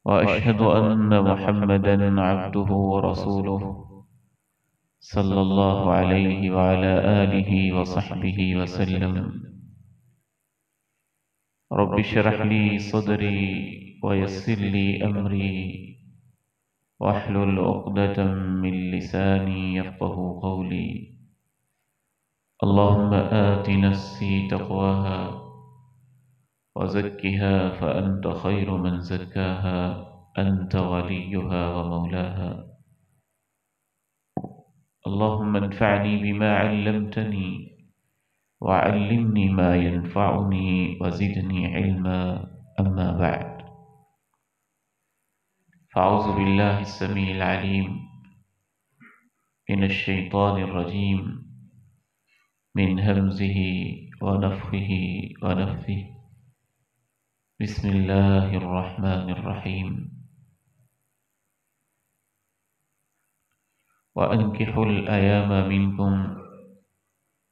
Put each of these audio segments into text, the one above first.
वअशहदु अन्न मुहम्मदन अब्दुहु व रसूलुहु सल्लल्लाहु अलैहि व अला आलिहि व सहबिहि वसल्लम। रब्बि इश्रह ली सदरी व यस्सिर ली अमरी वहलुल उक़दतम मिन लिसानी यफ़क़हू क़ौली। अल्लाहुम्मा आति नफ्सी तक़वाहा व ज़क्किहा फ़अन्त खैरु मन ज़क्काहा अन्त वलियुहा व मौलाहा। अल्लाहुम्मा अन्फ़अनी बिमा अल्लमतनी वअल्लिमनी मा यनफ़अनी वज़िदनी इल्मा। अम्मा बअद, फ़अऊज़ु बिल्लाहि अस्समीइल अलीम मिनश शैतानिर रजीम मिन हमज़िही व नफ़्ख़िही व नफ़्थिही। बिस्मिल्लाहिर रहमानिर रहीम। व अन्किहुल अयामा मिनकुम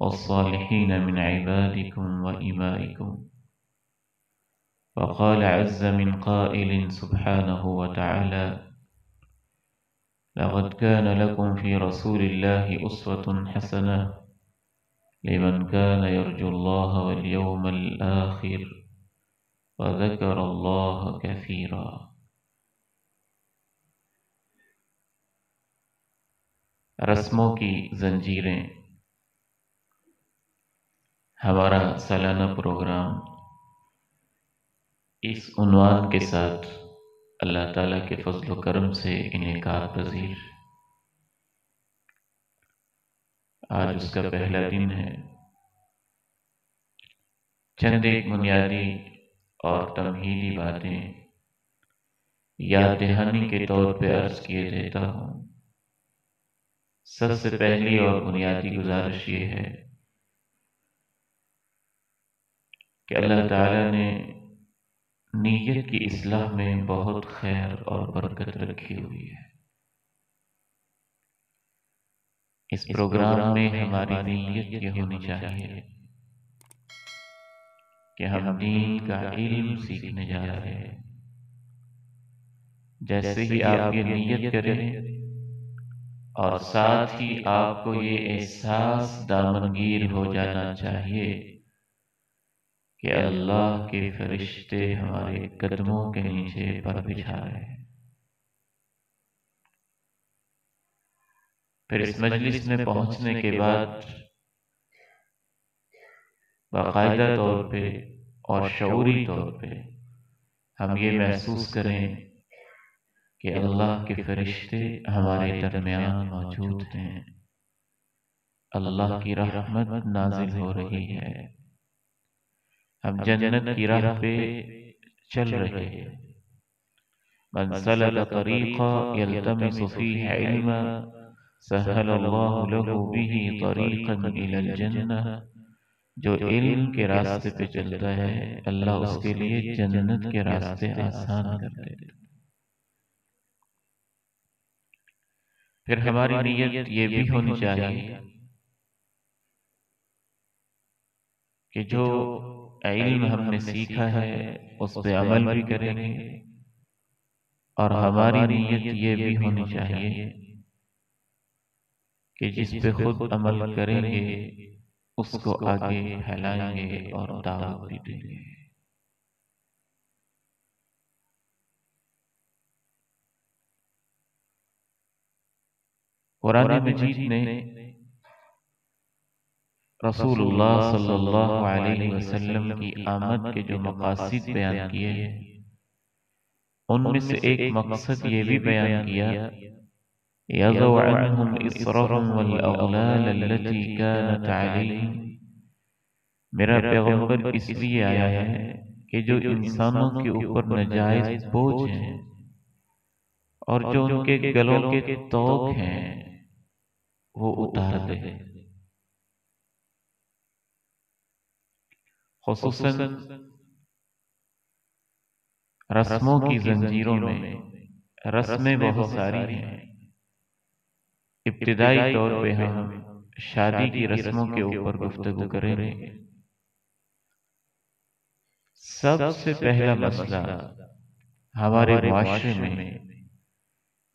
वस्सालिहीन मिन इबादिकुम व इमाइकुम। व क़ाल अज़्ज़ मिन क़ाइलिन सुब्हानहु व तआला लक़द कान लकुम फ़ी रसूलिल्लाहि उस्वतुन हसनह लिमन कान यर्जुल्लाह वल यौमल आखिर व ज़करल्लाह कसीरा। रस्मों की जंजीरें, हमारा सालाना प्रोग्राम इस उन्वान के साथ अल्लाह ताला के फज़्ल व करम से इनेकात पज़ीर। आज उसका पहला दिन है। चंद एक बुनियादी और तमहीदी बातें याद दहानी के तौर पे अर्ज किए देता हूँ। सबसे पहली और बुनियादी गुजारिश ये है कि अल्लाह ताला ने नीयत की इस्लाह में बहुत खैर और बरकत रखी हुई है। इस प्रोग्राम में हमारी नीयत ये होनी चाहिए कि हम दीन का इल्म सीखने जा रहे हैं। जैसे ही आप ये नीयत करें और साथ ही आपको ये एहसास दामनगीर हो जाना चाहिए कि अल्लाह के फरिश्ते हमारे कदमों के नीचे पर बिछा रहे हैं। फिर इस मजलिस में पहुंचने के बाद बाकायदा तौर पे और शऊरी तौर पे हम ये महसूस करें कि अल्लाह के फरिश्ते हमारे दरमियान मौजूद हैं। अल्लाह की रहमत नाजिल हो रही है। हम जन्नत की राह पे चल रहे हैं। मन सलक तरीक़ा यल्तमिसु फ़ीही इल्मा सहलल्लाहु लहु बिही तरीक़न इलल जन्नह। जो इल्म के रास्ते पे चलता है अल्लाह उसके लिए जन्नत के रास्ते आसान कर देता है। फिर हमारी नीयत ये भी होनी चाहिए कि जो इल्म हमने सीखा है उस पे अमल भी करेंगे। और हमारी नीयत ये भी होनी चाहिए कि जिस पे खुद अमल करेंगे उसको आगे फैलाएंगे और दावत भी देंगे। कुरान मजीद ने रसूलुल्लाह सल्लल्लाहु अलैहि वसल्लम की आमद के जो मकासिद बयान किए हैं उनमें से एक मकसद ये भी बयान किया यज़उ अन्हुम इसरहुम वल अग़लाल अल्लती कानत अलैहिम। मेरा पैगंबर इसलिए आया है कि जो इंसानों के ऊपर नाजायज बोझ हैं और जो उनके गलों के तौक हैं वो उतार दे। खुसूसन रस्मों की जंजीरों में रस्में बहुत सारी हैं। इब्तिदाई तौर पे हम शादी की रस्मों के ऊपर गुफ्तगू करेंगे। सबसे पहला मसला हमारे मुआशरे में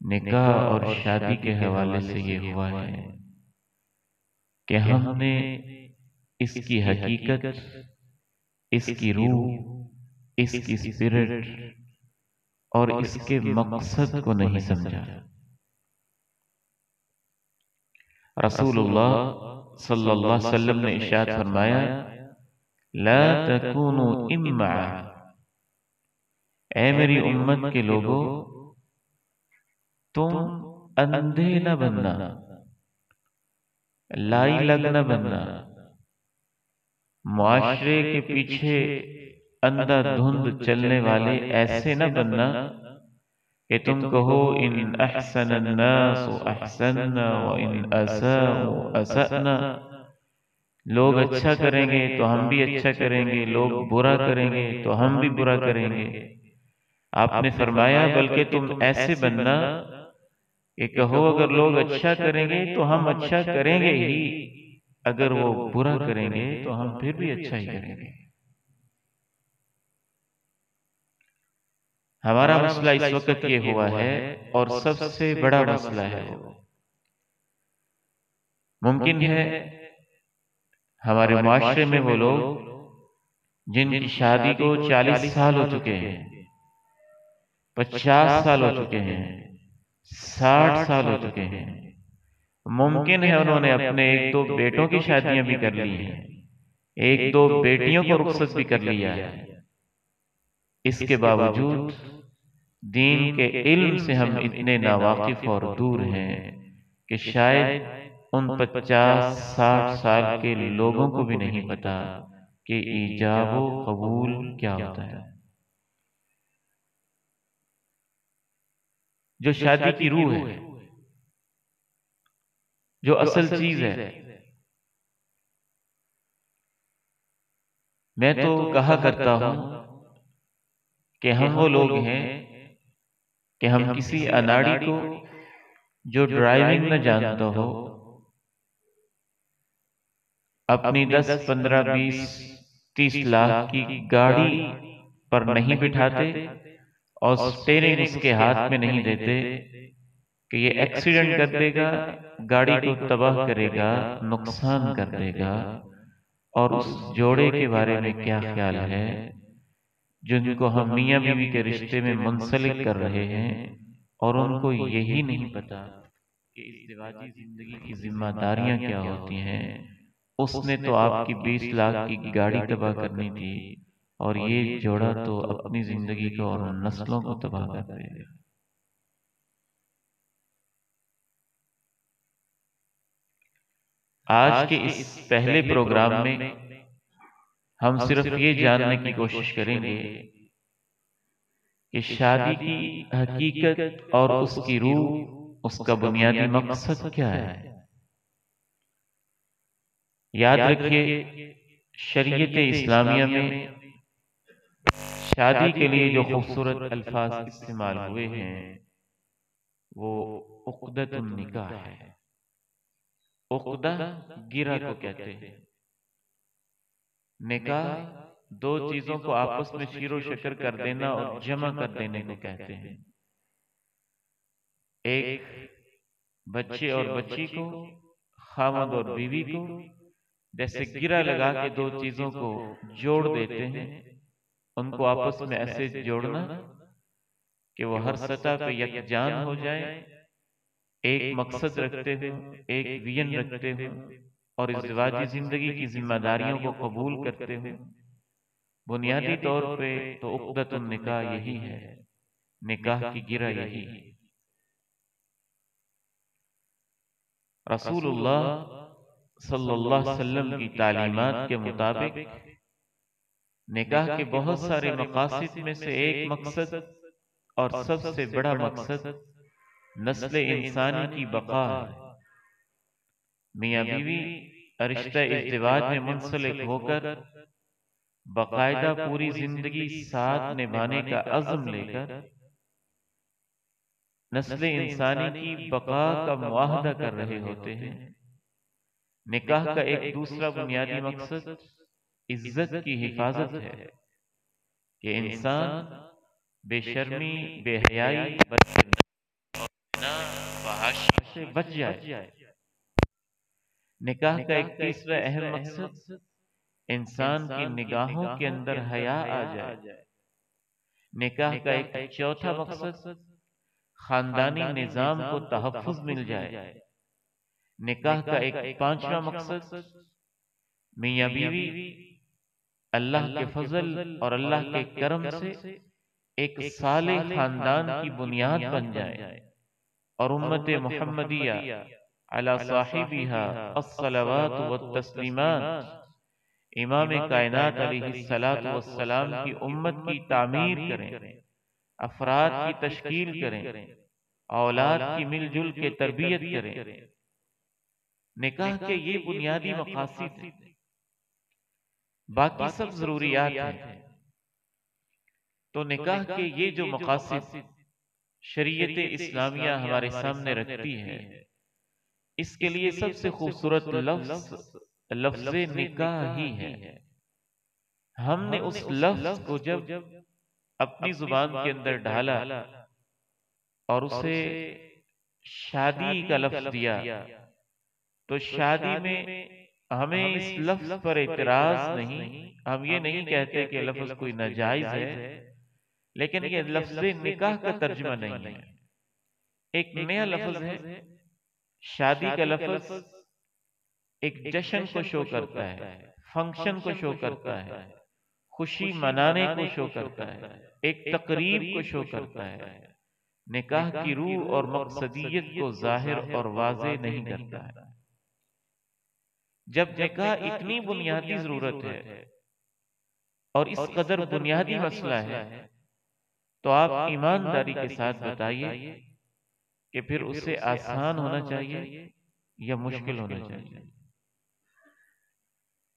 निकाह और शादी के हवाले से ये हुआ है कि हमने इसकी हकीकत, इसकी रूह, इसकी स्पिरिट और इसके मकसद को नहीं समझा। रसूलुल्लाह सल्लल्लाहु अलैहि वसल्लम ने इरशाद फरमाया, ला तकूनु इम्मा, ऐ मेरी उम्मत के लोगों, तुम अंधे न बनना, लाई लग न बनना, मुआशरे के पीछे अंधाधुंध चलने वाले ऐसे न बनना कि तुम कहो इन अहसन अन्नास अहसन्ना व इन असाउ असअना, लोग अच्छा करेंगे तो हम भी अच्छा करेंगे, लोग बुरा करेंगे तो हम भी बुरा करेंगे। आपने फरमाया बल्कि तुम ऐसे बनना कि कहो अगर लोग अच्छा करेंगे तो हम अच्छा करेंगे ही, अगर वो बुरा करेंगे तो हम फिर भी अच्छा ही करेंगे। हमारा मसला इस वक्त ये हुआ है और सबसे बड़ा मसला है वो, मुमकिन है हमारे मुआशरे में वो लोग जिनकी शादी को 40 साल हो चुके हैं, 50 साल हो चुके हैं, 60 साल हो चुके हैं, मुमकिन है उन्होंने अपने एक दो बेटों की शादियां भी कर ली हैं, एक दो बेटियों को रुखसत भी कर लिया है, इसके बावजूद दीन के इल्म से हम इतने नावाकिफ और दूर हैं कि शायद उन 50-60 साल के लोगों को भी नहीं पता कि ईजाब व कबूल क्या होता है। जो शादी की रूह है, जो असल चीज है, मैं तो कहा करता हूं कि हम वो लोग हैं कि हम किसी अनाड़ी को जो ड्राइविंग न जानता हो अपनी 10, 15, 20, 30 लाख की गाड़ी पर नहीं बिठाते और स्टेयरिंग उसके हाथ में नहीं देते कि ये एक्सीडेंट कर देगा, गाड़ी को तबाह करेगा, नुकसान कर देगा। और उस जोड़े के बारे में क्या ख्याल है जिनको हम मियां बीवी के रिश्ते में मुंसलिक कर रहे हैं और उनको यही नहीं पता कि इज़्दिवाजी जिंदगी की जिम्मेदारियां क्या होती हैं। उसने तो आपकी 20 लाख की गाड़ी तबाह करनी थी और ये जोड़ा तो अपनी जिंदगी को और नस्लों को तबाह कर देगा। आज के इस पहले प्रोग्राम में हम सिर्फ ये जानने की कोशिश करेंगे कि शादी की हकीकत और उसकी रूह, उसका बुनियादी मकसद क्या है। याद रखिए, शरीयत इस्लामिया में शादी के लिए जो खूबसूरत अल्फाज इस्तेमाल हुए हैं वो उक़्दतुन निकाह है। उक़्दा गिरा को कहते हैं। निकाह दो चीजों को आपस में शीरो शकर कर देना और जमा कर देने को कहते हैं। एक बच्चे और बच्ची को, खामद और बीवी को जैसे गिरा लगा के दो चीजों को जोड़ देते हैं, उनको आपस में ऐसे जोड़ना कि वो हर सतह पे यकजान हो जाए, एक मकसद रखते हो, एक विजन रखते हो और इज़्दिवाजी जिंदगी की जिम्मेदारियों को कबूल करते हो। बुनियादी तौर पे तो उक़्दतुन निकाह यही है, निकाह की गिरा यही है। रसूलुल्लाह सल्लल्लाहु अलैहि वसल्लम की तालीमात के मुताबिक निकाह के बहुत सारे मकासिद में से एक मकसद और सबसे बड़ा मकसद नस्ल इंसानी की बका है। मियां बीवी रिश्ता इज़्दिवाज में मुंसलिक होकर बाकायदा पूरी जिंदगी साथ निभाने का अज़्म लेकर नस्ल इंसानी की बका का मुआहदा कर रहे होते हैं। निकाह का एक दूसरा बुनियादी मकसद इज्जत की हिफाजत है कि इंसान बेशर्मी, बेहयाई, बदना, फहाशी से बच जाए। निकाह का 31वां अहम मकसद इंसान की निगाहों के अंदर हया आ जाए। निकाह का एक चौथा मकसद खानदानी निजाम को तहफ्फुज मिल जाए। निकाह का एक पांचवा मकसद मियाँ बीवी अल्लाह के फजल और अल्लाह के करम से एक साले खानदान की बुनियाद बन जाए और उम्मत मुहम्मदिया अला साहिबिहा अस्सलावात व तस्लीमात, इमाम कायनात अलैहिस्सलातु वस्सलाम की उम्मत की तामीर करें, अफराद की तश्कील करें, औलाद की मिलजुल के तरबियत करें। निकाह के ये बुनियादी मकासद हैं, बाकी सब जरूरियात हैं। तो निकाह के ये जो मकासद शरीयत इस्लामिया हमारे सामने रखती है, इसके लिए सबसे खूबसूरत लफ्ज निकाह ही है। हमने उस लफ्ज को जब अपनी जुबान के अंदर ढाला और उसे शादी का लफ्ज दिया, तो शादी में हमें इस लफ्ज पर एतराज नहीं। हम ये नहीं कहते कि लफ्ज कोई नाजायज है, लेकिन ये लफ्ज निकाह का तर्जुमा नहीं है, एक नया लफ्ज है। शादी का लफ्ज एक जश्न को शो करता है, फंक्शन को शो करता है, खुशी मनाने को शो करता है, एक तकरीब को शो करता है। निकाह की रूह और मकसदियत को जाहिर और वाज़े नहीं करता है। जब निकाह इतनी बुनियादी जरूरत है और इस कदर बुनियादी मसला है, तो आप ईमानदारी के साथ बताइए कि फिर उसे आसान होना चाहिए या मुश्किल होना चाहिए।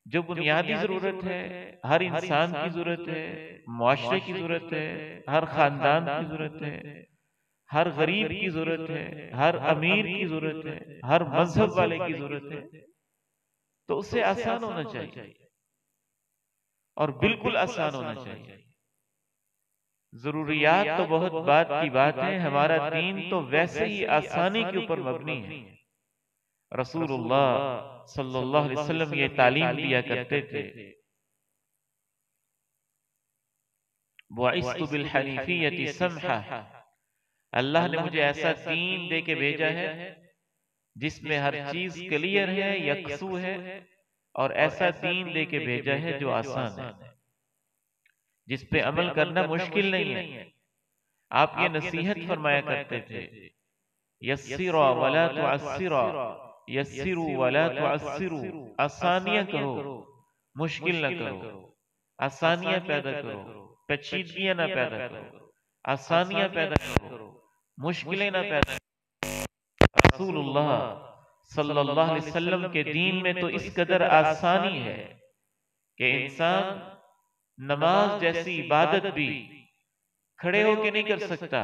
जो बुनियादी जरूरत है, हर इंसान की जरूरत है, मुआशरे की जरूरत है, हर खानदान की जरूरत है, हर गरीब की जरूरत है, हर अमीर की जरूरत है, हर मजहब वाले की जरूरत है, तो उसे आसान होना चाहिए और बिल्कुल आसान होना चाहिए। जरूरियात तो बहुत बात की बात है, हमारा दीन तो वैसे ही आसानी के ऊपर मबनी है। रसूलुल्लाह सल्लल्लाहु अलैहि वसल्लम ये तालीम दिया करते थे, बुइस्तु बिल हनीफियति समहा, अल्लाह ने मुझे ऐसा दीन दे के भेजा है जिसमें हर चीज क्लियर है, यकसू है, और ऐसा दीन दे के भेजा है जो आसान है, जिस पे अमल करना मुश्किल नहीं है। आप ये नसीहत फरमाया करते थे, यस्सिरा वला तुअस्सिरा, यस्सिरु वला तुअस्सिरु, आसानियां करो, मुश्किल न करो, आसानियां पैदा करो, पेचीदगियां ना पैदा करो, आसानियां पैदा करो, मुश्किलें ना पैदा करो। रसूलुल्लाह सल्लल्लाहु अलैहि वसल्लम के दीन में तो इस कदर आसानी है कि इंसान नमाज जैसी इबादत भी खड़े होके नहीं कर सकता।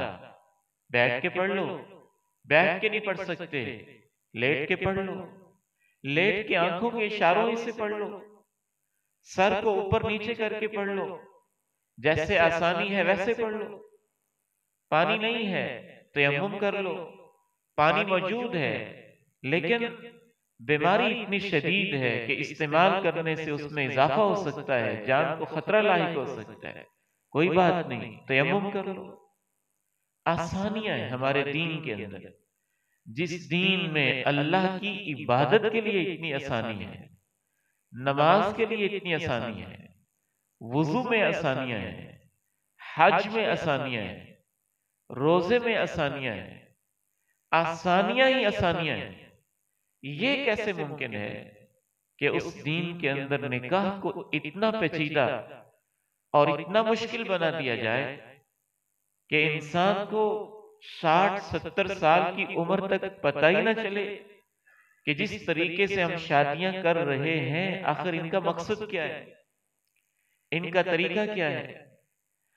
बैठ के पढ़ लो, बैठ के नहीं पढ़ सकते, लेट के पढ़ लो, लेट के आंखों के इशारों से पढ़ लो, सर को ऊपर नीचे करके पढ़ लो, जैसे आसानी है वैसे पढ़ लो। पानी नहीं है तयम्मुम कर लो, पानी मौजूद है लेकिन बीमारी इतनी शदीद है कि इस्तेमाल करने से उसमें इजाफा हो सकता है, जान को खतरा लायक हो सकता है, कोई बात नहीं, तयम्मुम कर लो। आसानियां हैं हमारे दीन के अंदर। जिस दीन में अल्लाह की इबादत के लिए इतनी आसानी है, नमाज के लिए इतनी आसानी है, वुजू में आसानियां हैं, हज में आसानियां हैं, रोजे में आसानियां हैं, आसानियां ही आसानियां हैं। ये कैसे मुमकिन है कि उस दीन के अंदर निकाह को इतना पेचीदा और इतना मुश्किल बना दिया जाए कि इंसान को 60-70 साल की उम्र तक पता ही ना चले कि जिस तरीके से हम शादियां कर रहे हैं आखिर इनका मकसद क्या है, इनका तरीका क्या है।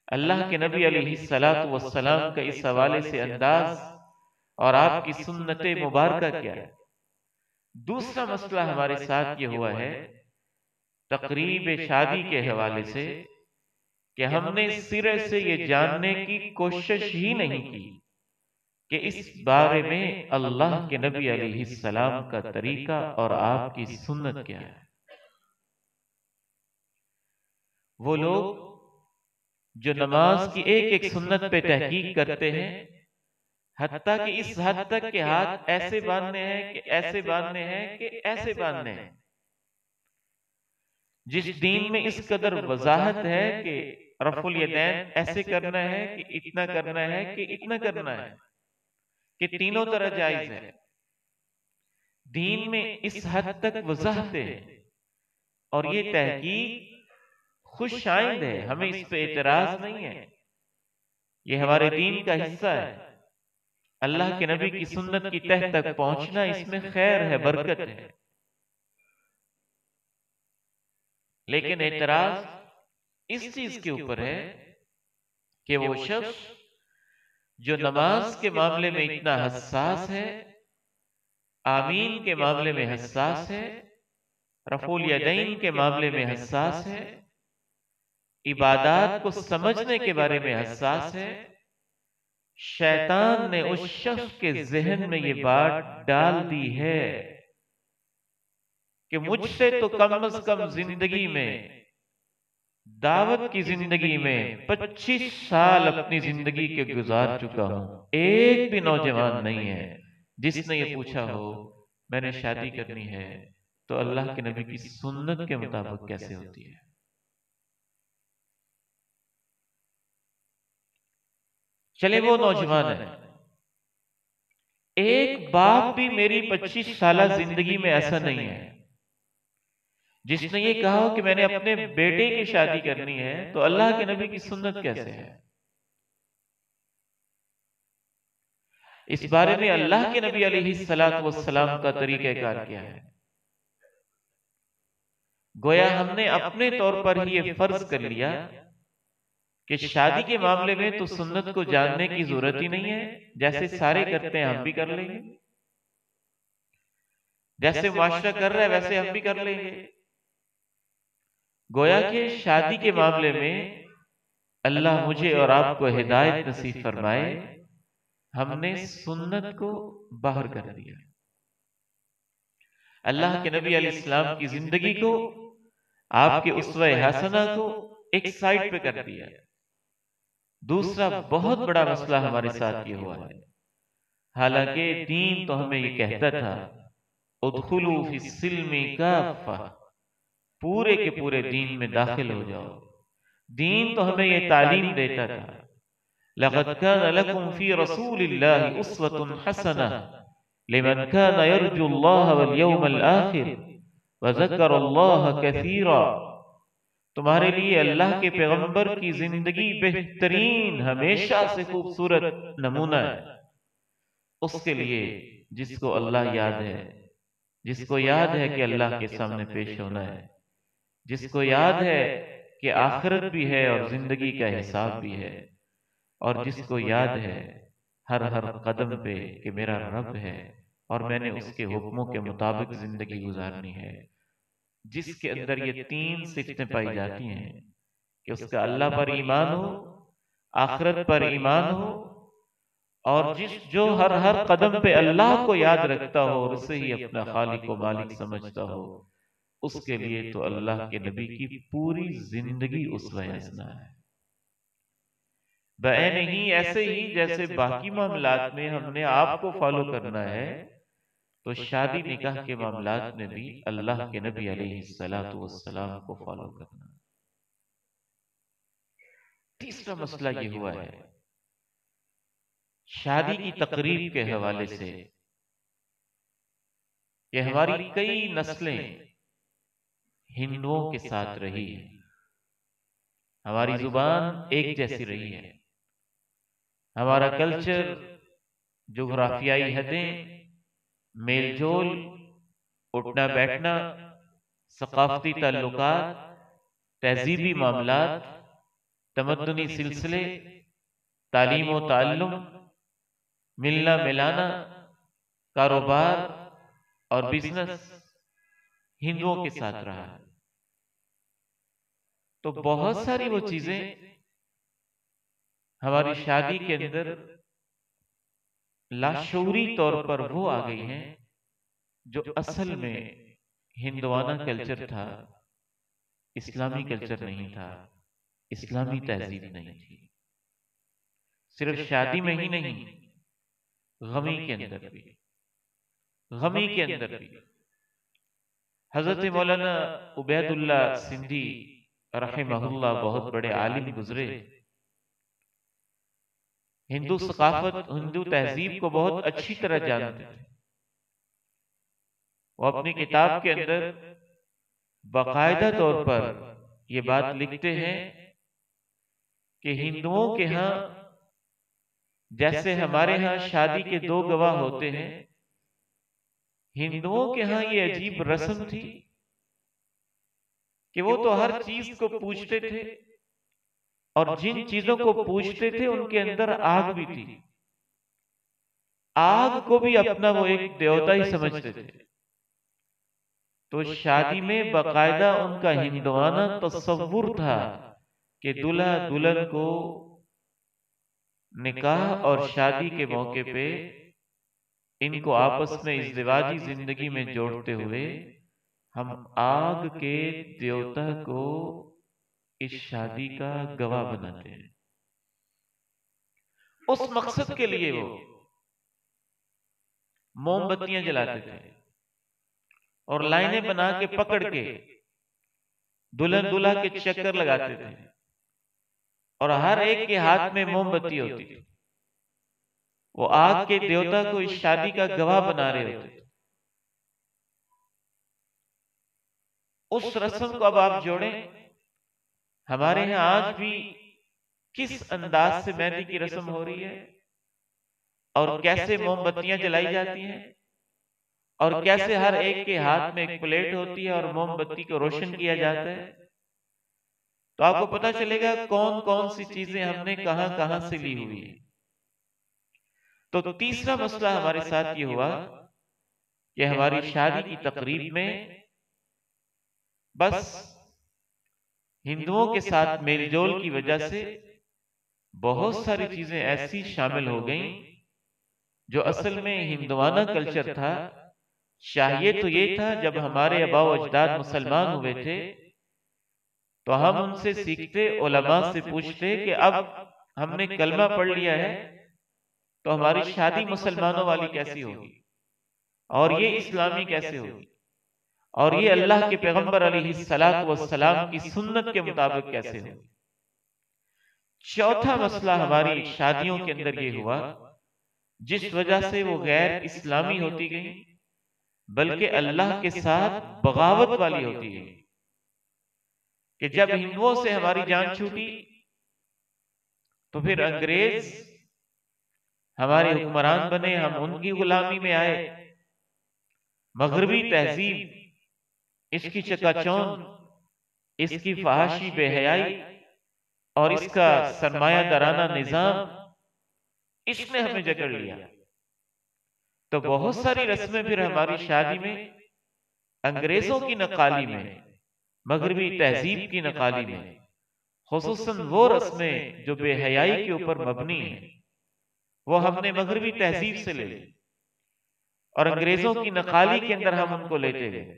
अल्लाह के नबी अलैहिस्सलातु वस्सलाम का इस हवाले से अंदाज और आपकी सुन्नत मुबारका क्या है। दूसरा मसला हमारे साथ ये हुआ है तकरीब शादी के हवाले से कि हमने सिरे से ये जानने की कोशिश ही नहीं की कि इस बारे में अल्लाह के नबी अलैहिस्सलाम का तरीका और आपकी सुन्नत क्या है। वो लोग जो नमाज की एक एक सुन्नत पे तहकीक करते हैं, हत्ता कि इस हद तक के हाथ ऐसे बांधने हैं कि ऐसे बांधने हैं कि ऐसे बांधने हैं। जिस दीन में इस कदर वजाहत है कि रफुल यदैन ऐसे करना है कि इतना करना है कि इतना करना है, कि तीनों तरह जायज है। दीन में इस हद तक वजाहत है और ये तहकीक खुश आइंद है, हमें इस पे एतराज नहीं है। ये हमारे दीन का हिस्सा है। अल्लाह के नबी की सुन्नत की तह तक पहुंचना, इसमें खैर है, बरकत है। लेकिन एतराज इस चीज के ऊपर है कि वो शख्स जो नमाज के मामले में इतना हसास है, आमीन के मामले में हसास है, रफूल यदैन के मामले में हसास है, इबादत को समझने के बारे में हसास है, शैतान ने उस शख्स के जहन में ये बात डाल दी है कि मुझसे तो कम से कम जिंदगी में, दावत की जिंदगी में 25 साल अपनी जिंदगी के गुजार चुका हूं, एक भी नौजवान नहीं है जिसने ये पूछा हो मैंने शादी करनी है तो अल्लाह के नबी की सुन्नत के मुताबिक कैसे होती है। चले वो नौजवान है, एक बाप भी मेरी 25 साल जिंदगी में ऐसा नहीं है जिसने ये कहा हो कि मैंने अपने बेटे की शादी करनी है तो अल्लाह के नबी की सुन्नत कैसे है। इस बारे में अल्लाह के नबी अलैहिस्सलातु वस्सलाम का तरीक़ाकार क्या है। गोया हमने अपने तौर पर ही ये फर्ज कर लिया कि शादी के मामले में तो सुन्नत को जानने की जरूरत ही नहीं है, जैसे सारे करते हैं हम भी कर लेंगे, जैसे माशरा कर रहा है वैसे हम भी कर लेंगे। गोया के शादी के मामले में अल्लाह मुझे और आपको हिदायत नसीब फरमाए, हमने सुन्नत को बाहर कर दिया। अल्लाह के नबी अलैहिस्सलाम की जिंदगी को, आपके उस्वा हसना को एक साइड पे कर दिया। दूसरा बहुत बड़ा मसला हमारे साथ ये हुआ है, हालांकि दीन तो हमें ये कहता था उदखुलू फिस्सिल्मी काफ़ा, पूरे के पूरे दीन में दाखिल हो जाओ। दीन तो हमें ये तालीम देता था, लक़द कान लकुम फी रसूलिल्लाहि उस्वतुन हसना लिमन कान यर्जुल्लाह वल यौमल आखिर व ज़करल्लाह कसीरा। तुम्हारे लिए अल्लाह के पैगंबर की जिंदगी बेहतरीन, हमेशा से खूबसूरत नमूना है उसके लिए जिसको अल्लाह याद है, जिसको याद है कि अल्लाह के सामने पेश होना है, जिसको याद है कि आखिरत भी है और जिंदगी का हिसाब भी है, और जिसको याद है हर हर कदम पे कि मेरा रब है और मैंने उसके हुक्मों के मुताबिक जिंदगी गुजारनी है। जिसके अंदर ये तीन सिफतें पाई जाती हैं कि उसका अल्लाह पर ईमान हो, आखिरत पर ईमान हो, और जो हर हर कदम पे अल्लाह को याद रखता हो और उसे ही अपना खालिक व मालिक समझता हो, उसके लिए तो अल्लाह के नबी की पूरी जिंदगी उसवा हसना है। नहीं ऐसे ही जैसे बाकी मामलात में हमने आपको फॉलो करना है, तो शादी निकाह के मामलात में भी अल्लाह के नबी अलैहिस्सलातु वस्सलाम को फॉलो करना। तीसरा मसला ये हुआ है शादी की तकरीब के हवाले से कि हमारी कई नस्लें हिंदुओं के साथ रही है, हमारी जुबान एक जैसी रही है, हमारा कल्चर, जोग्राफियाई हदें, मेलजोल, उठना बैठना, सकाफती ताल्लुकात, तहजीबी मामलात, तमद्दुनी सिलसिले, तालीम व ताल्लुम, मिलना मिलाना, कारोबार और बिजनेस हिंदुओं के साथ रहा है। तो बहुत सारी वो चीजें हमारी शादी के अंदर लाशऊरी तौर पर वो आ गई हैं जो असल में हिंदुआना कल्चर था, इस्लामी कल्चर नहीं था, इस्लामी तहजीब नहीं थी। सिर्फ शादी में ही नहीं, गमी के अंदर भी, गमी के अंदर भी। हजरत मौलाना उबैदुल्ला सिंधी रहमहुल्लाह बहुत बड़े आलिम गुजरे, हिंदू सकाफत, हिंदू तहजीब को बहुत अच्छी तरह जानते थे। वो अपनी किताब के अंदर बाकायदा तौर पर ये बात लिखते हैं कि हिंदुओं के यहाँ जैसे हमारे यहाँ शादी के 2 गवाह होते हैं, हिंदुओं के यहाँ ये अजीब रस्म थी कि वो तो हर चीज को पूछते थे, और जिन चीजों को पूछते थे उनके अंदर आग भी थी। आग को भी अपना वो एक देवता ही समझते थे। तो शादी में बाकायदा उनका हिंदुआना तसव्वुर था कि दूल्हा दुल्हन को निकाह और शादी के मौके पे इनको आपस में इज़्दिवाजी जिंदगी में जोड़ते हुए हम आग के देवता को इस शादी का गवाह बनाते हैं। उस मकसद के लिए वो मोमबत्तियां जलाते थे और लाइनें बना के पकड़ के दुल्हन दूल्हा के चक्कर लगाते थे, और हर एक के हाथ में मोमबत्ती होती थी। वो आग के देवता को इस शादी का गवाह बना रहे होते थे। उस रस्म को अब आप जोड़ें, हमारे यहाँ आज भी किस अंदाज से मेहंदी की रस्म हो रही है, और कैसे मोमबत्तियां जलाई जाती हैं, और कैसे हर एक के हाथ में एक प्लेट होती है और मोमबत्ती को रोशन किया जाता है। तो आपको पता चलेगा कौन कौन सी चीजें हमने कहां कहां से ली हुई है। तो तीसरा मसला हमारे साथ ये हुआ कि हमारी शादी की तकरीब में बस हिंदुओं के साथ मेलजोल की वजह से बहुत सारी चीजें ऐसी शामिल हो गईं जो असल में हिंदुआना कल्चर था। चाहिए तो ये था जब हमारे आबा व अजदाद मुसलमान हुए थे तो हम उनसे सीखते, उलमा से पूछते कि अब हमने कलमा पढ़ लिया है तो हमारी शादी मुसलमानों वाली कैसी होगी, और ये इस्लामी कैसे होगी, और ये अल्लाह के पैगंबर अलैहिस्सलातु वस्सलाम की सुन्नत के मुताबिक कैसे होगी। चौथा मसला हमारी शादियों के अंदर ये हुआ जिस वजह से वो गैर इस्लामी होती गई, बल्कि अल्लाह के साथ बगावत वाली होती गई। कि जब हिंदुओं से हमारी जान छूटी तो फिर अंग्रेज हमारे हुक्मरान बने, हम उनकी गुलामी में आए। मगरबी तहजीब, इसकी चकाचौंध, इसकी फहाशी बेहयाई और इसका सरमायादाराना निजाम, इसने हमें जकड़ लिया। तो बहुत सारी रस्में फिर हमारी शादी में अंग्रेजों की नकाली में, मगरबी तहजीब की नकाली में, खुसूसन वो रस्में जो बेहयाई के ऊपर मबनी है, वो हमने मगरबी तहजीब से ले ली और अंग्रेजों की नकाली के अंदर हम उनको लेते गए।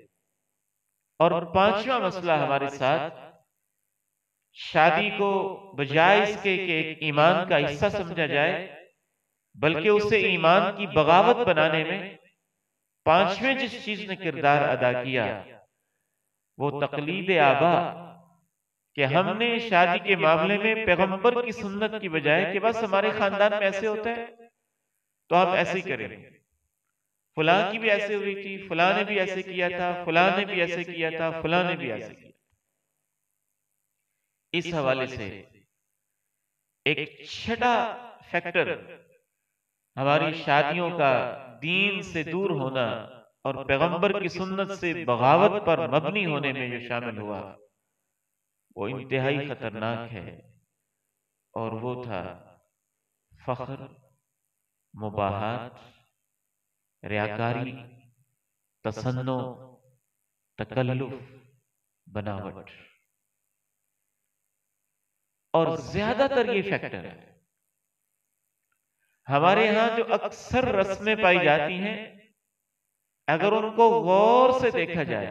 और पांचवा मसला हमारे साथ, शादी को बजाय इसके कि एक ईमान का हिस्सा समझा जाए, बल्कि उसे ईमान की बगावत बनाने में पांचवें जिस चीज ने किरदार अदा किया वो तकलीद आबा, कि हमने शादी के मामले में पैगंबर की सुन्नत की बजाय कि बस हमारे खानदान में ऐसे होता है तो हम ऐसे ही करेंगे, फलां की भी ऐसे हुई थी, फलां ने भी ऐसे किया था, फलां ने भी ऐसे किया था, फलां ने भी ऐसे किया। इस हवाले से एक छठा फैक्टर हमारी शादियों का दीन से दूर होना और पैगंबर की सुन्नत से बगावत पर मबनी होने में जो शामिल हुआ वो इंतहाई खतरनाक है, और वो था फख्र, मुबाहात, रियाकारी, तसन्नो, तकल्लुफ, बनावट। और ज्यादातर ये फैक्टर है हमारे यहां जो अक्सर रस्में पाई जाती हैं, अगर उनको गौर से देखा जाए,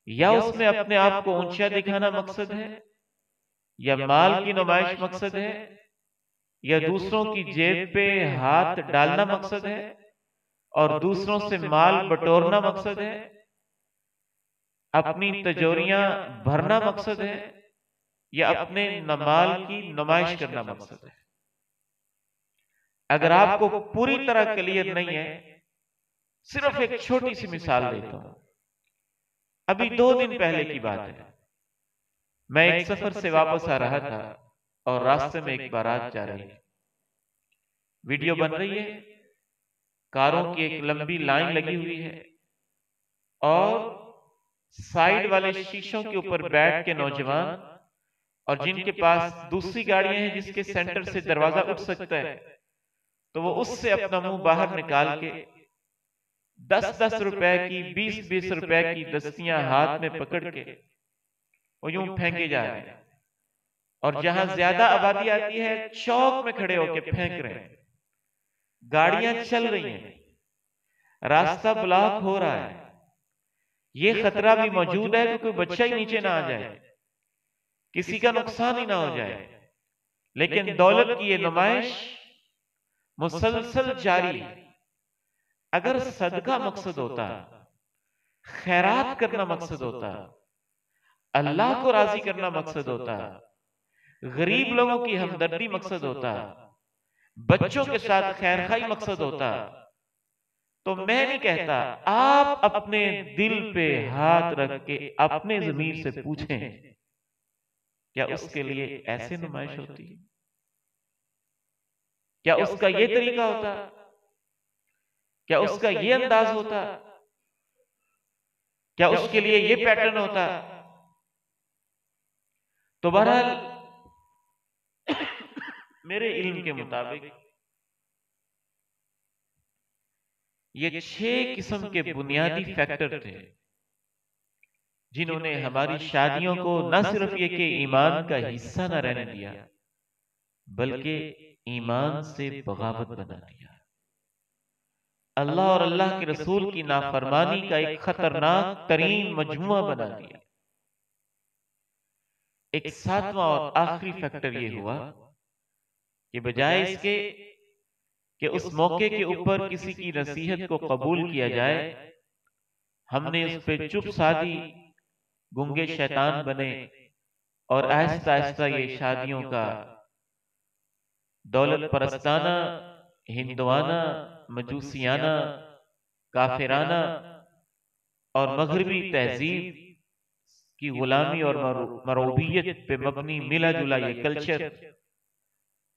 या उसमें अपने आप को ऊंचा दिखाना मकसद है, या माल की नुमाइश मकसद है, या दूसरों की जेब पे हाथ डालना मकसद है, और दूसरों से माल बटोरना मकसद है, अपनी तिजोरियां भरना मकसद है, या अपने माल की नुमाइश करना मकसद है। अगर आपको पूरी तरह क्लियर नहीं है, सिर्फ एक छोटी सी मिसाल देता हूं। अभी 2 दिन पहले की बात है, मैं एक सफर से वापस आ रहा था और रास्ते में एक बारात जा रही थी। वीडियो बन रही है, कारों की एक लंबी लाइन लगी हुई है और साइड वाले शीशों के ऊपर बैठ के नौजवान, और जिनके पास दूसरी गाड़ियां हैं जिसके सेंटर से दरवाजा उठ सकता है, तो वो उससे अपना मुंह बाहर निकाल के 10-10 रुपए की, 20-20 रुपए की दस्तियां हाथ में पकड़ के वो यूं फेंके जा रहे हैं। और जहां ज्यादा आबादी आती है, चौक में खड़े होकर फेंक रहे हैं। गाड़ियां चल रही हैं, रास्ता ब्लॉक हो रहा है। ये खतरा भी मौजूद है कि कोई बच्चा ही नीचे ना आ जाए, किसी का नुकसान ही ना हो जाए। लेकिन दौलत की ये नुमाइश मुसलसल जारी है। अगर सदका मकसद होता, खैरात करना मकसद होता, अल्लाह को राजी करना मकसद होता, गरीब लोगों की हमदर्दी मकसद होता, बच्चों के साथ खैरखाई मकसद होता, तो मैं नहीं कहता, आप अपने दिल पे हाथ रख के अपने ज़मीर से पूछें, क्या उसके लिए ऐसे नुमाइश होती? क्या उसका ये तरीका होता? क्या उसका ये अंदाज होता? क्या उसके लिए ये पैटर्न होता? तो बहरहाल मेरे इल्म के मुताबिक ये 6 किस्म के बुनियादी फैक्टर थे जिन्होंने हमारी शादियों को न सिर्फ ये कि ईमान का हिस्सा न रहने दिया, बल्कि ईमान से बगावत बना दिया। अल्लाह और अल्लाह के रसूल की नाफरमानी का एक खतरनाक तरीन मजमुआ बना दिया। एक 7वां और आखिरी फैक्टर ये हुआ कि बजाय इसके कि उस मौके के ऊपर किसी की नसीहत को कबूल किया जाए, हमने उस पर चुप साधी गूंगे शैतान बने और आहिस्ता आहिस्ता ये शादियों का दौलत परस्ताना, हिंदुआना, मजूसियाना, काफिराना और मगरबी तहजीब की गुलामी और मरूबियत पे मबनी मिला जुला ये कल्चर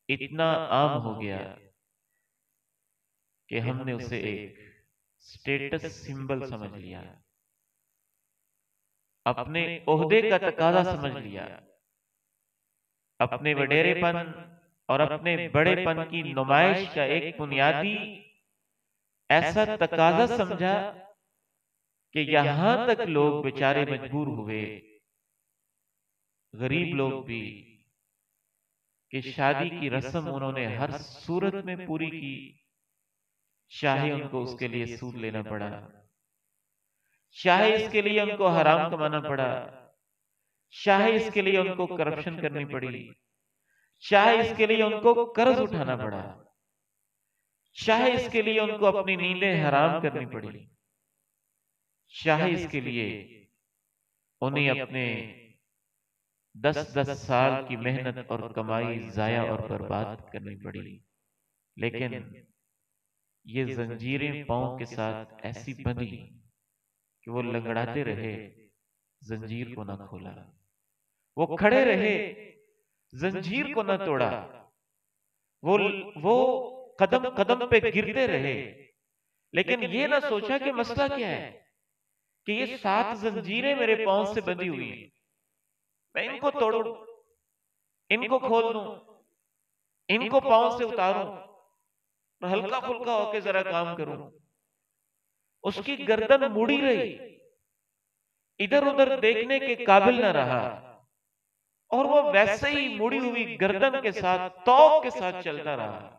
इतना आम हो गया कि हमने उसे एक स्टेटस सिंबल समझ लिया, अपने ओहदे का तकाजा समझ लिया, अपने वडेरेपन और अपने बड़ेपन की नुमाइश का एक बुनियादी ऐसा तकाजा समझा कि यहां तक लोग बेचारे मजबूर हुए, गरीब लोग भी, कि शादी की रस्म उन्होंने हर सूरत में पूरी की, चाहे उनको उसके लिए सूद लेना पड़ा, चाहे इसके लिए उनको हराम कमाना पड़ा, चाहे इसके लिए उनको करप्शन करनी पड़ी, चाहे इसके लिए उनको कर्ज उठाना पड़ा, चाहे इसके लिए उनको अपनी नींदें हराम करनी पड़ी, चाहे इसके लिए उन्हें अपने 10-10 साल की मेहनत और कमाई जाया और बर्बाद करनी पड़ी। लेकिन ये जंजीरें पांव के साथ ऐसी बंधी कि वो लंगड़ाते रहे, जंजीर को ना खोला, वो खड़े रहे, जंजीर को ना तोड़ा, वो कदम कदम पे गिरते रहे, लेकिन ये ना सोचा कि मसला क्या है, कि ये 7 जंजीरें मेरे पांव से बंधी हुई हैं, मैं इनको तोड़ूं, इनको खोल दूं, इनको पांव से उतारूं, हल्का फुल्का होके जरा काम करूं। उसकी गर्दन मुड़ी रही, इधर उधर देखने के काबिल न रहा। और वो वैसे ही मुड़ी हुई गर्दन के साथ, तौक के साथ चलता रहा।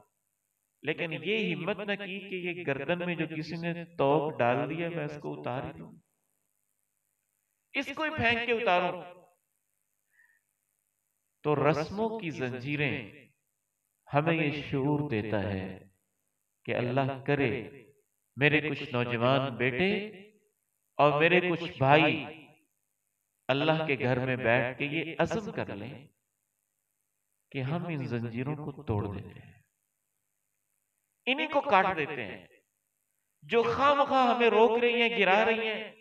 लेकिन ये हिम्मत न की कि ये गर्दन में जो किसी ने तौक डाल दिया मैं इसको उतार ही दूं, इसको ही फेंक के उतारूं। तो रस्मों की जंजीरें हमें ये शऊर देता है कि अल्लाह करे मेरे कुछ नौजवान बेटे और मेरे कुछ भाई अल्लाह के घर में बैठ के ये अज़्म कर लें कि हम इन जंजीरों को तोड़ देते हैं, इन्हीं को काट देते हैं जो खामखा हमें रोक रही हैं, गिरा रही हैं,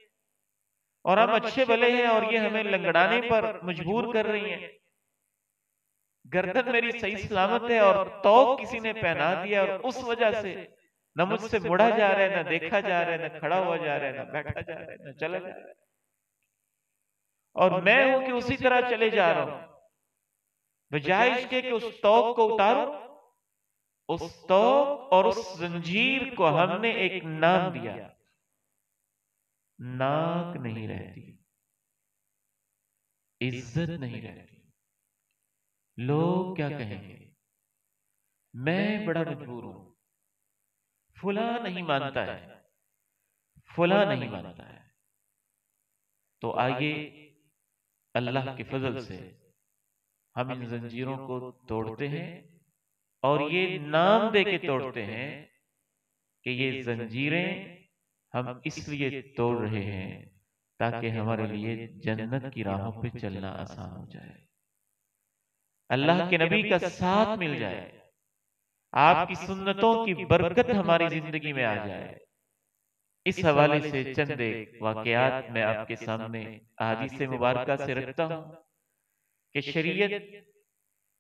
और हम अच्छे भले हैं और ये हमें लंगड़ाने पर मजबूर कर रही हैं। गर्दन मेरी सही सलामत है और तौक किसी ने पहना दिया और उस वजह से न मुझसे मुड़ा जा रहा है, न देखा जा रहा है, न खड़ा हुआ जा रहा है, न बैठा जा रहा है, न चला जा रहा है, और मैं हूं कि उसी तरह चले जा रहा हूं। बजाय इसके कि उस तौक को उतारो, उस तौक और उस जंजीर को हमने एक नाम दिया, नाक नहीं रहती, इज्जत नहीं रहती। लोग क्या कहेंगे, मैं बड़ा मजबूर हूं, फुला नहीं मानता है, फुला नहीं मानता है। तो आइए अल्लाह के फजल से हम इन जंजीरों को तोड़ते हैं, और ये नाम दे के तोड़ते हैं कि ये जंजीरें हम इसलिए तोड़ रहे हैं ताकि हमारे लिए जन्नत की राहों पे चलना आसान हो जाए, अल्लाह के नबी का साथ मिल जाए, आपकी सुन्नतों की बरकत हमारी जिंदगी में आ जाए। इस हवाले से चंद एक वाकयात मैं आपके सामने हदीस मुबारका से रखता हूं कि शरीयत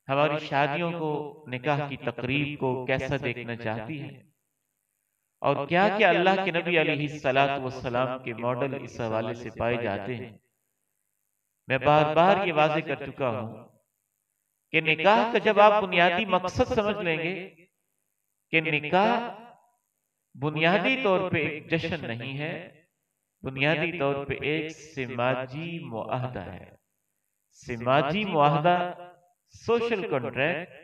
हमारी शादियों को, निकाह की तकरीब को कैसा देखना चाहती है, और क्या क्या अल्लाह के नबी अलैहिस्सलातु वस्सलाम के मॉडल इस हवाले से पाए जाते हैं। मैं बार बार ये वाजे कर चुका हूं कि निकाह का जब आप बुनियादी मकसद समझ लेंगे कि निकाह बुनियादी तौर पे एक जश्न नहीं है, बुनियादी तौर पे एक समाजी मुआहदा है। समाजी मुआहदा, सोशल कॉन्ट्रैक्ट,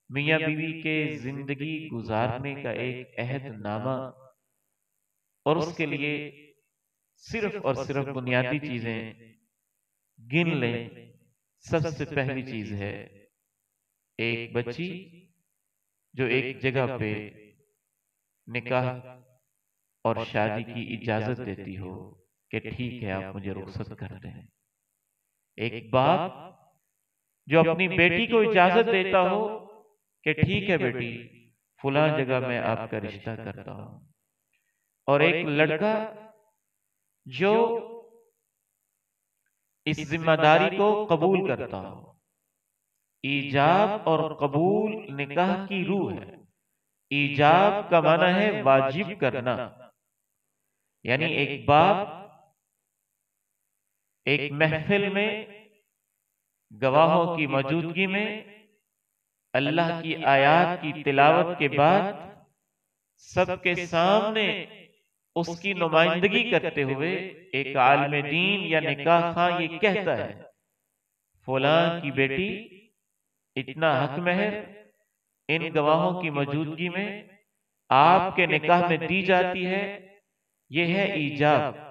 मियां बीवी के जिंदगी गुजारने का एक अहदनामा, और उसके लिए सिर्फ और सिर्फ बुनियादी चीजें गिन लें। सबसे पहली चीज है एक बच्ची जो एक जगह पे निकाह और शादी की इजाजत देती हो कि ठीक है आप मुझे रुखसत कर दें। एक बाप जो अपनी बेटी को इजाजत देता हो कि ठीक है बेटी फुला जगह मैं आपका रिश्ता करता हूं। और एक लड़का जो इस जिम्मेदारी को कबूल करता हो। ईजाब और कबूल निकाह की रूह है। ईजाब का माना है वाजिब करना, यानी एक बाप एक महफिल में गवाहों की मौजूदगी में अल्लाह की आयात की तिलावत के बाद सबके सामने उसकी नुमाइंदगी करते हुए एक आलिम दीन या निकाह खां ये कहता है फलां की बेटी इतना हक महर इन गवाहों की मौजूदगी में आपके निकाह में दी जाती है। यह है ईजाब।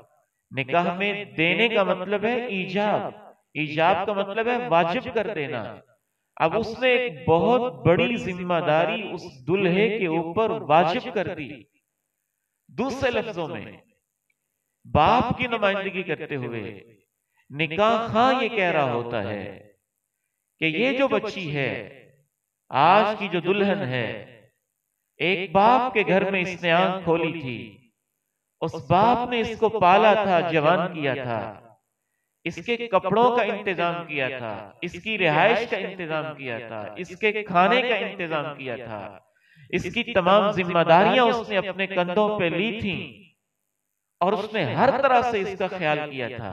निकाह में देने का मतलब है ईजाब। ईजाब का मतलब है वाजिब कर देना। अब उसने एक बहुत बड़ी जिम्मेदारी उस दुल्हे के ऊपर वाजिब कर दी। दूसरे लफ्जों में बाप की नुमाइंदगी करते हुए निकाह खां ये कह रहा होता है कि ये जो बच्ची है, आज की जो दुल्हन है, एक बाप के घर में इसने आंख खोली थी, उस बाप ने इसको पाला था, जवान किया था, इसके कपड़ों का इंतजाम किया था, इसकी रिहाइश का इंतजाम किया था, इसके खाने का इंतजाम किया था, इसकी तमाम जिम्मेदारियां उसने अपने कंधों पे ली थी और उसने हर तरह से इसका ख्याल किया था।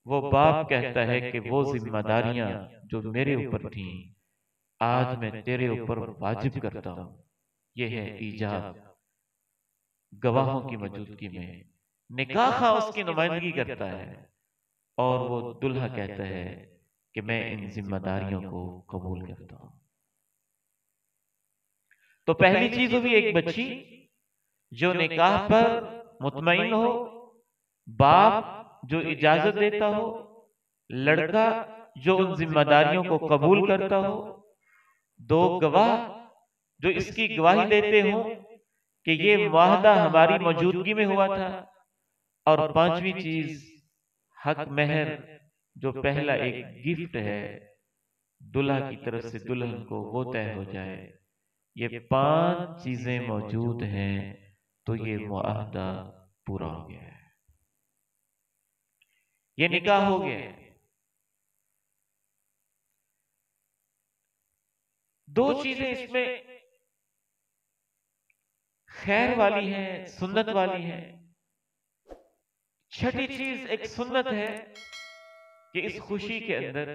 वो बाप कहता है कि वो जिम्मेदारियां जो मेरे ऊपर थी आज मैं तेरे ऊपर वाजिब करता हूं। यह है ईजाब। गवाहों की मौजूदगी में निकाह खां उसकी नुमाइंदगी करता है और वो दुल्हा कहता है कि मैं इन जिम्मेदारियों को कबूल करता हूं। तो पहली चीज हुई एक बच्ची जो निकाह पर मुतमईन हो, बाप जो इजाजत देता हो, लड़का जो उन जिम्मेदारियों को कबूल करता हो, दो गवाह जो इसकी गवाही देते हो कि ये मुआहदा हमारी मौजूदगी में हुआ था, और पांचवी चीज हक महर जो पहला एक गिफ्ट है दुल्हा की तरफ से दुल्हन को वो तय हो जाए। ये पांच चीजें मौजूद हैं तो ये मुआहदा पूरा हो गया है, ये निकाह हो गया है। दो चीजें इसमें खैर वाली हैं, सुन्नत वाली हैं। छठी चीज एक सुन्नत है कि इस खुशी के अंदर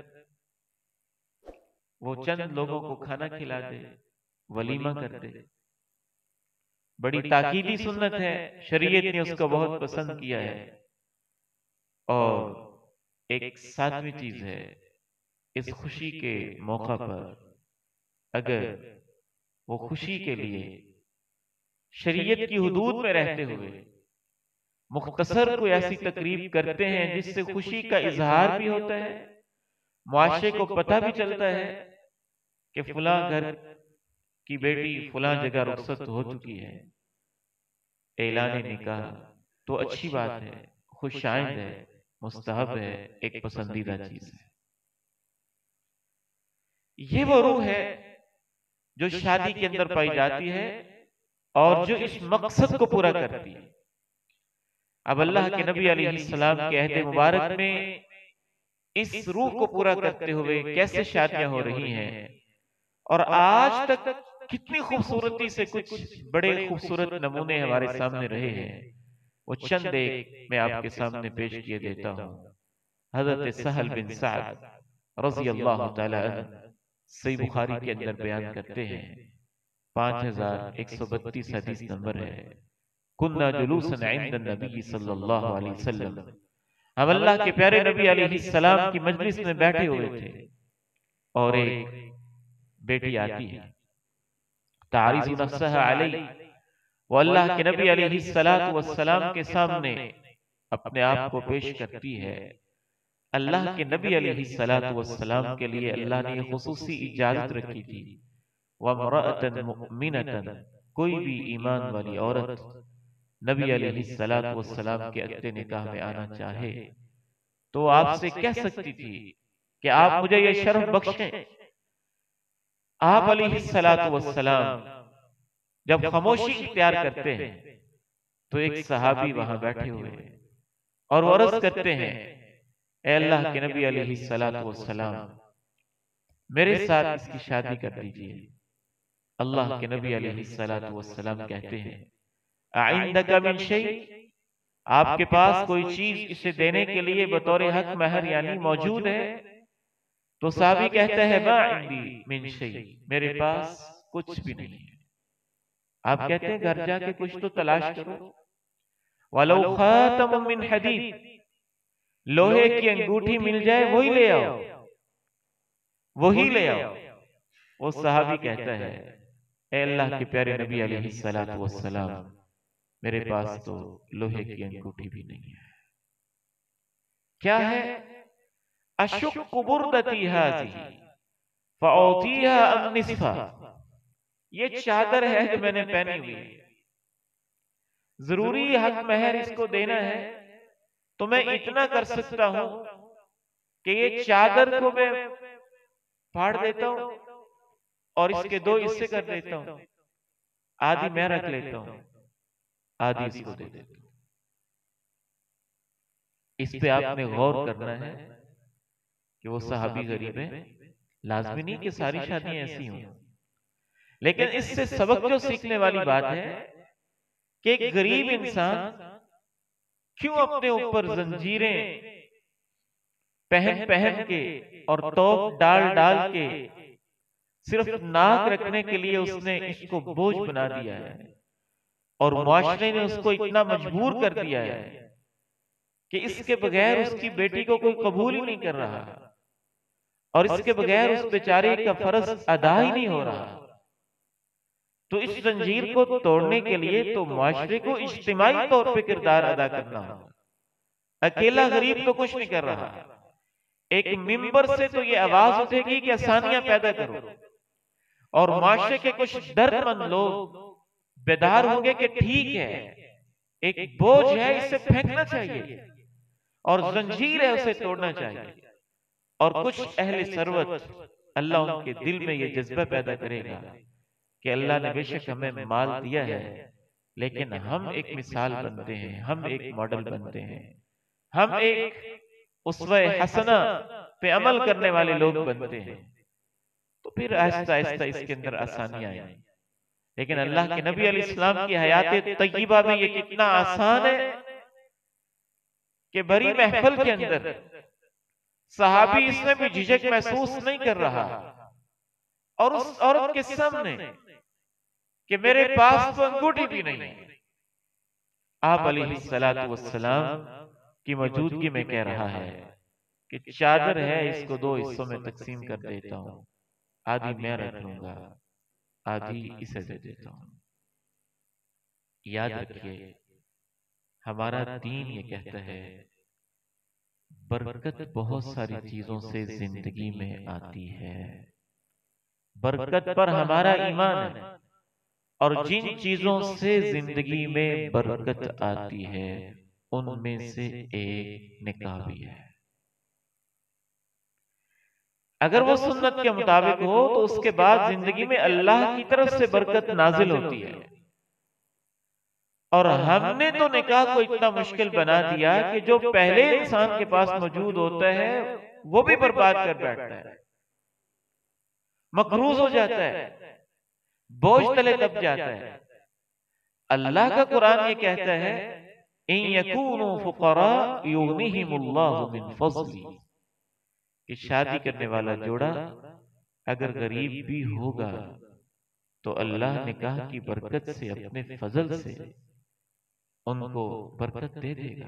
वो चंद लोगों को खाना खिला दे, वलीमा कर दे। बड़ी ताकीदी सुन्नत है, शरीयत ने उसको बहुत पसंद किया है। और एक सातवीं चीज है, इस खुशी के मौका पर अगर वो खुशी के लिए शरीयत की हुदूद में रहते हुए मुख्तसर कोई ऐसी तकरीब करते हैं जिससे खुशी का इजहार भी होता है, मुआशरे को पता भी चलता है कि फुला घर की बेटी फुला जगह रुखसत हो चुकी है, ऐलान निकाह, तो अच्छी बात है, खुशाइंद है, मुस्तहब है, एक पसंदीदा चीज है। ये वो रूह है जो शादी के अंदर पाई जाती है और जो इस मकसद को पूरा करती है। अब अल्लाह के नबी अलैहिस्सलाम के अहद मुबारक में इस रूह को पूरा करते हुए कैसे शादियां हो रही हैं, और आज तक कितनी खूबसूरती से कुछ बड़े खूबसूरत नमूने हमारे सामने रहे हैं, वो चंद एक मैं आपके सामने पेश किए देता हूं। हजरत सहल बिन सअद रज़ी अल्लाह तआला अन्हु सही बुखारी के अंदर बयान करते हैं, 5132 हदीस नंबर है। कुन्ना जुलूसन इंद नबी सल्लल्लाहु अलैहि वसल्लम, हम अल्लाह के प्यारे नबी अलैहिस्सलाम की मजलिस में बैठे हुए थे और एक बेटी आती है, तारिज़ु नफ्सहा अलैहि, वो अल्लाह के नबी अलैहिस्सलातु वस्सलाम के सामने अपने आप को पेश करती है। अल्लाह के नबी अलैहिस्सलातु वस्सलाम के लिए अल्लाह ने खुसूसी इजाजत रखी थी, वमरअतन मुमिनतन, कोई भी ईमान वाली औरत नबी अलैहिस्सलातु वस्सलाम के अक़्द निकाह में आना चाहे तो आपसे कह सकती थी कि आप मुझे ये शर्फ बख्शें। आप अलैहिस्सलातु वस्सलाम जब खामोशी इख्तियार करते हैं तो एक सहाबी वहां बैठे हुए हैं और वो अर्ज करते हैं, ए अल्लाह के नबी अलैहिस्सलातु वस्सलाम, मेरे साथ इसकी शादी कर दीजिए। अल्लाह के नबी अलैहिस्सलातु वस्सलाम कहते हैं, आइंदका मिन शै, आपके पास कोई चीज इसे देने के लिए बतौर हक महर यानी मौजूद है? तो साहबी कहता है, मा इंदी मिन शै, मेरे पास कुछ भी नहीं है। आप कहते हैं घर जाके कुछ तो तलाश करो। वलौ खातम मिन हदीद, लोहे की अंगूठी मिल जाए वही ले आओ, वही ले आओ। वो सहाबी कहता है, ए अल्लाह के प्यारे नबी अलैहिस्सलातु वस्सलाम, मेरे पास तो लोहे की अंगूठी भी नहीं है। क्या है? अशुक्कु बुर्दती हाज़िही फअतीहा अन्निस्फा, ये चादर है जो मैंने पहनी हुई है, जरूरी हक महर इसको देना है, तो मैं इतना कर सकता हूं कि ये चादर को मैं फाड़ देता हूं और इसके दो हिस्से कर देता हूं, आधी मैं रख लेता हूं, आधी इसको दे देता हूं। इस पे आपने गौर करना है कि वो सहाबी गरीब है, लाजमी नहीं कि सारी शादियां ऐसी हों, लेकिन इससे सबक जो सीखने वाली बात है कि एक गरीब इंसान क्यों अपने ऊपर जंजीरें पहन पहन के और तोप डाल डाल के सिर्फ नाक रखने के लिए उसने इसको बोझ बना दिया है, और मुआशरे ने उसको इतना मजबूर कर दिया है कि इसके बगैर उसकी बेटी को कोई कबूल ही नहीं कर रहा। और इसके बगैर उस बेचारे का फर्ज अदा ही नहीं हो रहा। तो इस जंजीर को तोड़ने के लिए तो माशरे को इज्तिमाई तौर पे किरदार अदा करना होगा। अकेला गरीब तो कुछ नहीं कर रहा। एक मिंबर से तो ये आवाज उठेगी कि आसानियां पैदा करो, और माशरे के कुछ दर्दमंद लोग बेदार होंगे कि ठीक है, एक बोझ है, इसे फेंकना चाहिए, और जंजीर है, उसे तोड़ना चाहिए। और कुछ अहले सरवत, अल्लाह उनके दिल में ये जज्बा पैदा करेगा कि अल्लाह ने बेशक हमें माल दिया है, लेकिन हम एक मिसाल बनते हैं, हम एक मॉडल बनते हैं, हम एक उसवे हसना पे अमल करने वाले लोग बनते हैं। तो फिर आहिस्ता आहिस्ता इसके अंदर आसानी आई। लेकिन अल्लाह के नबी अलैहिस्सलाम की हयात तय्यबा में ये कितना आसान है कि भरी महफिल के अंदर सहाबी इसमें भी झिझक महसूस नहीं कर रहा, और उस औरत के सामने कि मेरे पास तो अंगूठी भी नहीं, आप अलैहिस्सलातु वस्सलाम की मौजूदगी में कह रहा है कि चादर है, इसको दो हिस्सों में तकसीम कर देता हूं, आधी मैं रख लूंगा, आधी इसे दे देता हूं। याद रखिए, हमारा दीन ये कहता है बरकत बहुत सारी चीजों से जिंदगी में आती है। बरकत पर हमारा ईमान है, और जिन चीजों से जिंदगी में बरकत आती है उनमें से एक निकाह भी है। अगर वो सुन्नत के मुताबिक हो तो उसके बाद जिंदगी में अल्लाह की तरफ से बरकत नाजिल होती है। और हमने तो निकाह को इतना मुश्किल बना दिया कि जो पहले इंसान के पास मौजूद होता है वो भी बर्बाद कर बैठता है, मकरूज हो जाता है, बोझ तले दब जाता है। अल्लाह का कुरान ये कहता है इन यकूनु फुकरा युगनिहिमुल्लाहु मिन फज़ली, कि शादी करने वाला जोड़ा अगर गरीब भी होगा तो अल्लाह निकाह की बरकत से, अपने फजल से उनको बरकत दे देगा,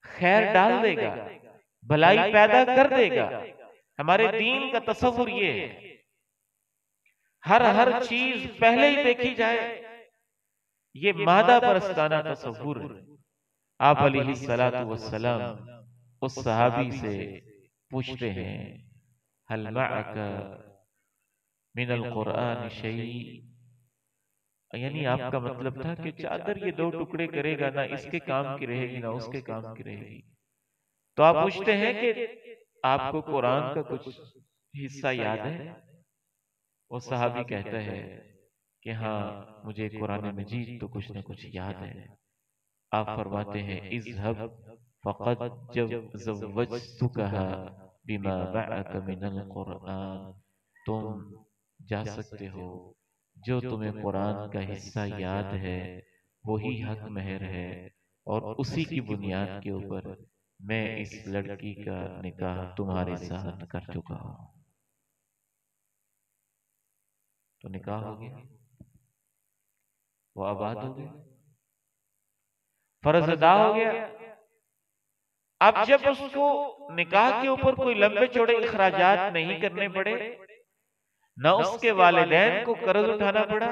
खैर डाल देगा, भलाई पैदा कर देगा। हमारे दीन का तसव्वुर ये है, हर चीज पहले ही देखी जाए, ये मादा परस्ताना तसव्वुर है। आप अलैहिस्सलातु वस्सलाम उस सहाबी से पूछते हैं हल मअका मिनल कुरान शै, यानी आपका मतलब था कि चादर ये दो टुकड़े करेगा, ना इसके काम की रहेगी ना उसके काम की रहेगी। तो आप पूछते हैं कि आपको कुरान का कुछ हिस्सा याद है? वो सहाबी कहता है कि हाँ, मुझे कुरान मजीद तो कुछ न कुछ याद है। आप फरमाते हैं इज़हब फ़क़द ज़व्वजतुकहा बिमा बअक मिनल कुरान, तुम जा सकते हो, जो तुम्हें कुरान का हिस्सा याद है वही हक महर है, और उसी की बुनियाद के ऊपर मैं इस लड़की का निकाह तुम्हारे साथ कर चुका हूं। तो निकाह हो गया, वो आबाद हो गया, फर्ज अदा हो गया। अब जब उसको निकाह के ऊपर कोई लंबे चौड़े इखराजात नहीं करने पड़े, न उसके वालिदैन को कर्ज उठाना पड़ा,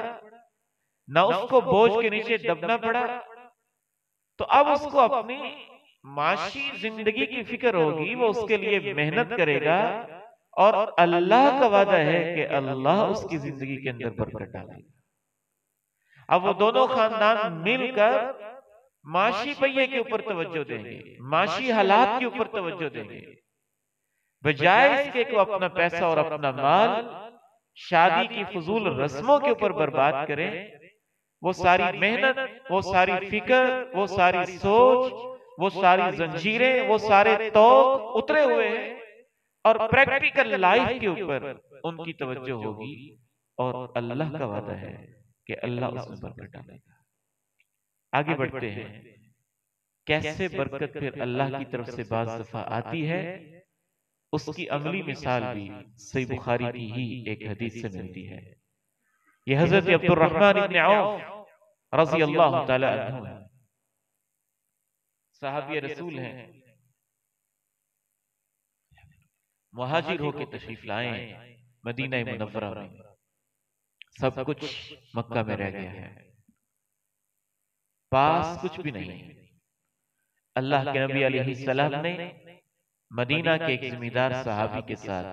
न उसको बोझ के नीचे दबना पड़ा, तो अब उसको अपनी माशी जिंदगी की फिक्र होगी, वो उसके लिए मेहनत करेगा, और अल्लाह का वादा है कि अल्लाह उसकी जिंदगी के अंदर बरकत डालेगा। अब वो दोनों खानदान मिलकर माशी पहिए के ऊपर तवज्जो देंगे, माशी हालात के ऊपर तवज्जो देंगे, बजाय इसके को अपना पैसा और अपना माल शादी की फजूल रस्मों के ऊपर बर्बाद करें। वो सारी मेहनत, वो सारी फिक्र, वो सारी सोच, वो सारी जंजीरें, वो सारे तौक उतरे हुए हैं, और प्रैक्टिकल लाइफ के ऊपर उनकी तवज्जो होगी, और अल्लाह का वादा है कि अल्लाह उसमें बरकत डालेगा। आगे बढ़ते हैं, कैसे बरकत फिर अल्लाह की तरफ से बाज़ दफा आती है, उसकी अमली मिसाल भी सही बुखारी की ही एक हदीस से मिलती है। यह हजरत अब्दुर्रहमान इब्न औफ रज़ी अल्लाह तआला अन्हु है, सहाबी रसूल हैं, मुहाजिर होकर तशरीफ लाए मदीना मुनव्वरा में। सब कुछ मक्का में रह गया है, पास कुछ भी नहीं। अल्लाह के नबी अलैहिस्सलाम ने मदीना के एक जिम्मेदार सहाबी के साथ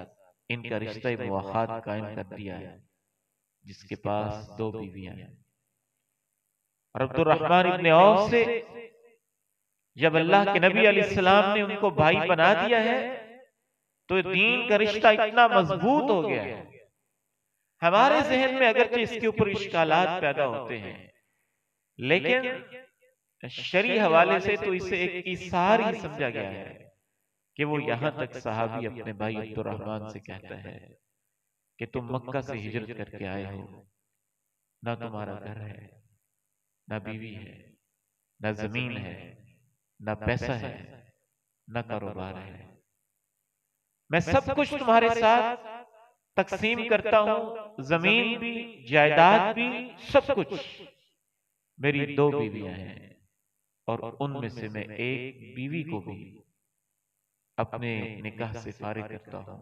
इनका रिश्ता मुवाखात कायम कर दिया है, जिसके पास 2 बीवियां हैं। और अब्दुर्रहमान इब्ने औफ से जब अल्लाह के नबी अलैहिस्सलाम ने उनको भाई बना दिया है, तो दीन का रिश्ता इतना मजबूत हो गया है। हमारे जहन में अगरचे इसके ऊपर इश्कालात पैदा होते हैं, लेकिन शरी हवाले से तो इसे एक इसार ही समझा गया है कि वो यहां तक सहाबी अपने भाई अब्दुर्रहमान से कहता है कि तुम मक्का से हिजरत करके आए हो, ना तुम्हारा घर है, ना बीवी है, ना जमीन है, ना पैसा है, ना कारोबार है। मैं सब कुछ तुम्हारे साथ तकसीम करता हूं, जमीन भी, जायदाद भी, सब कुछ। मेरी 2 बीवियां हैं और उनमें से मैं एक बीवी को भी अपने निकाह से फारिग करता हूं।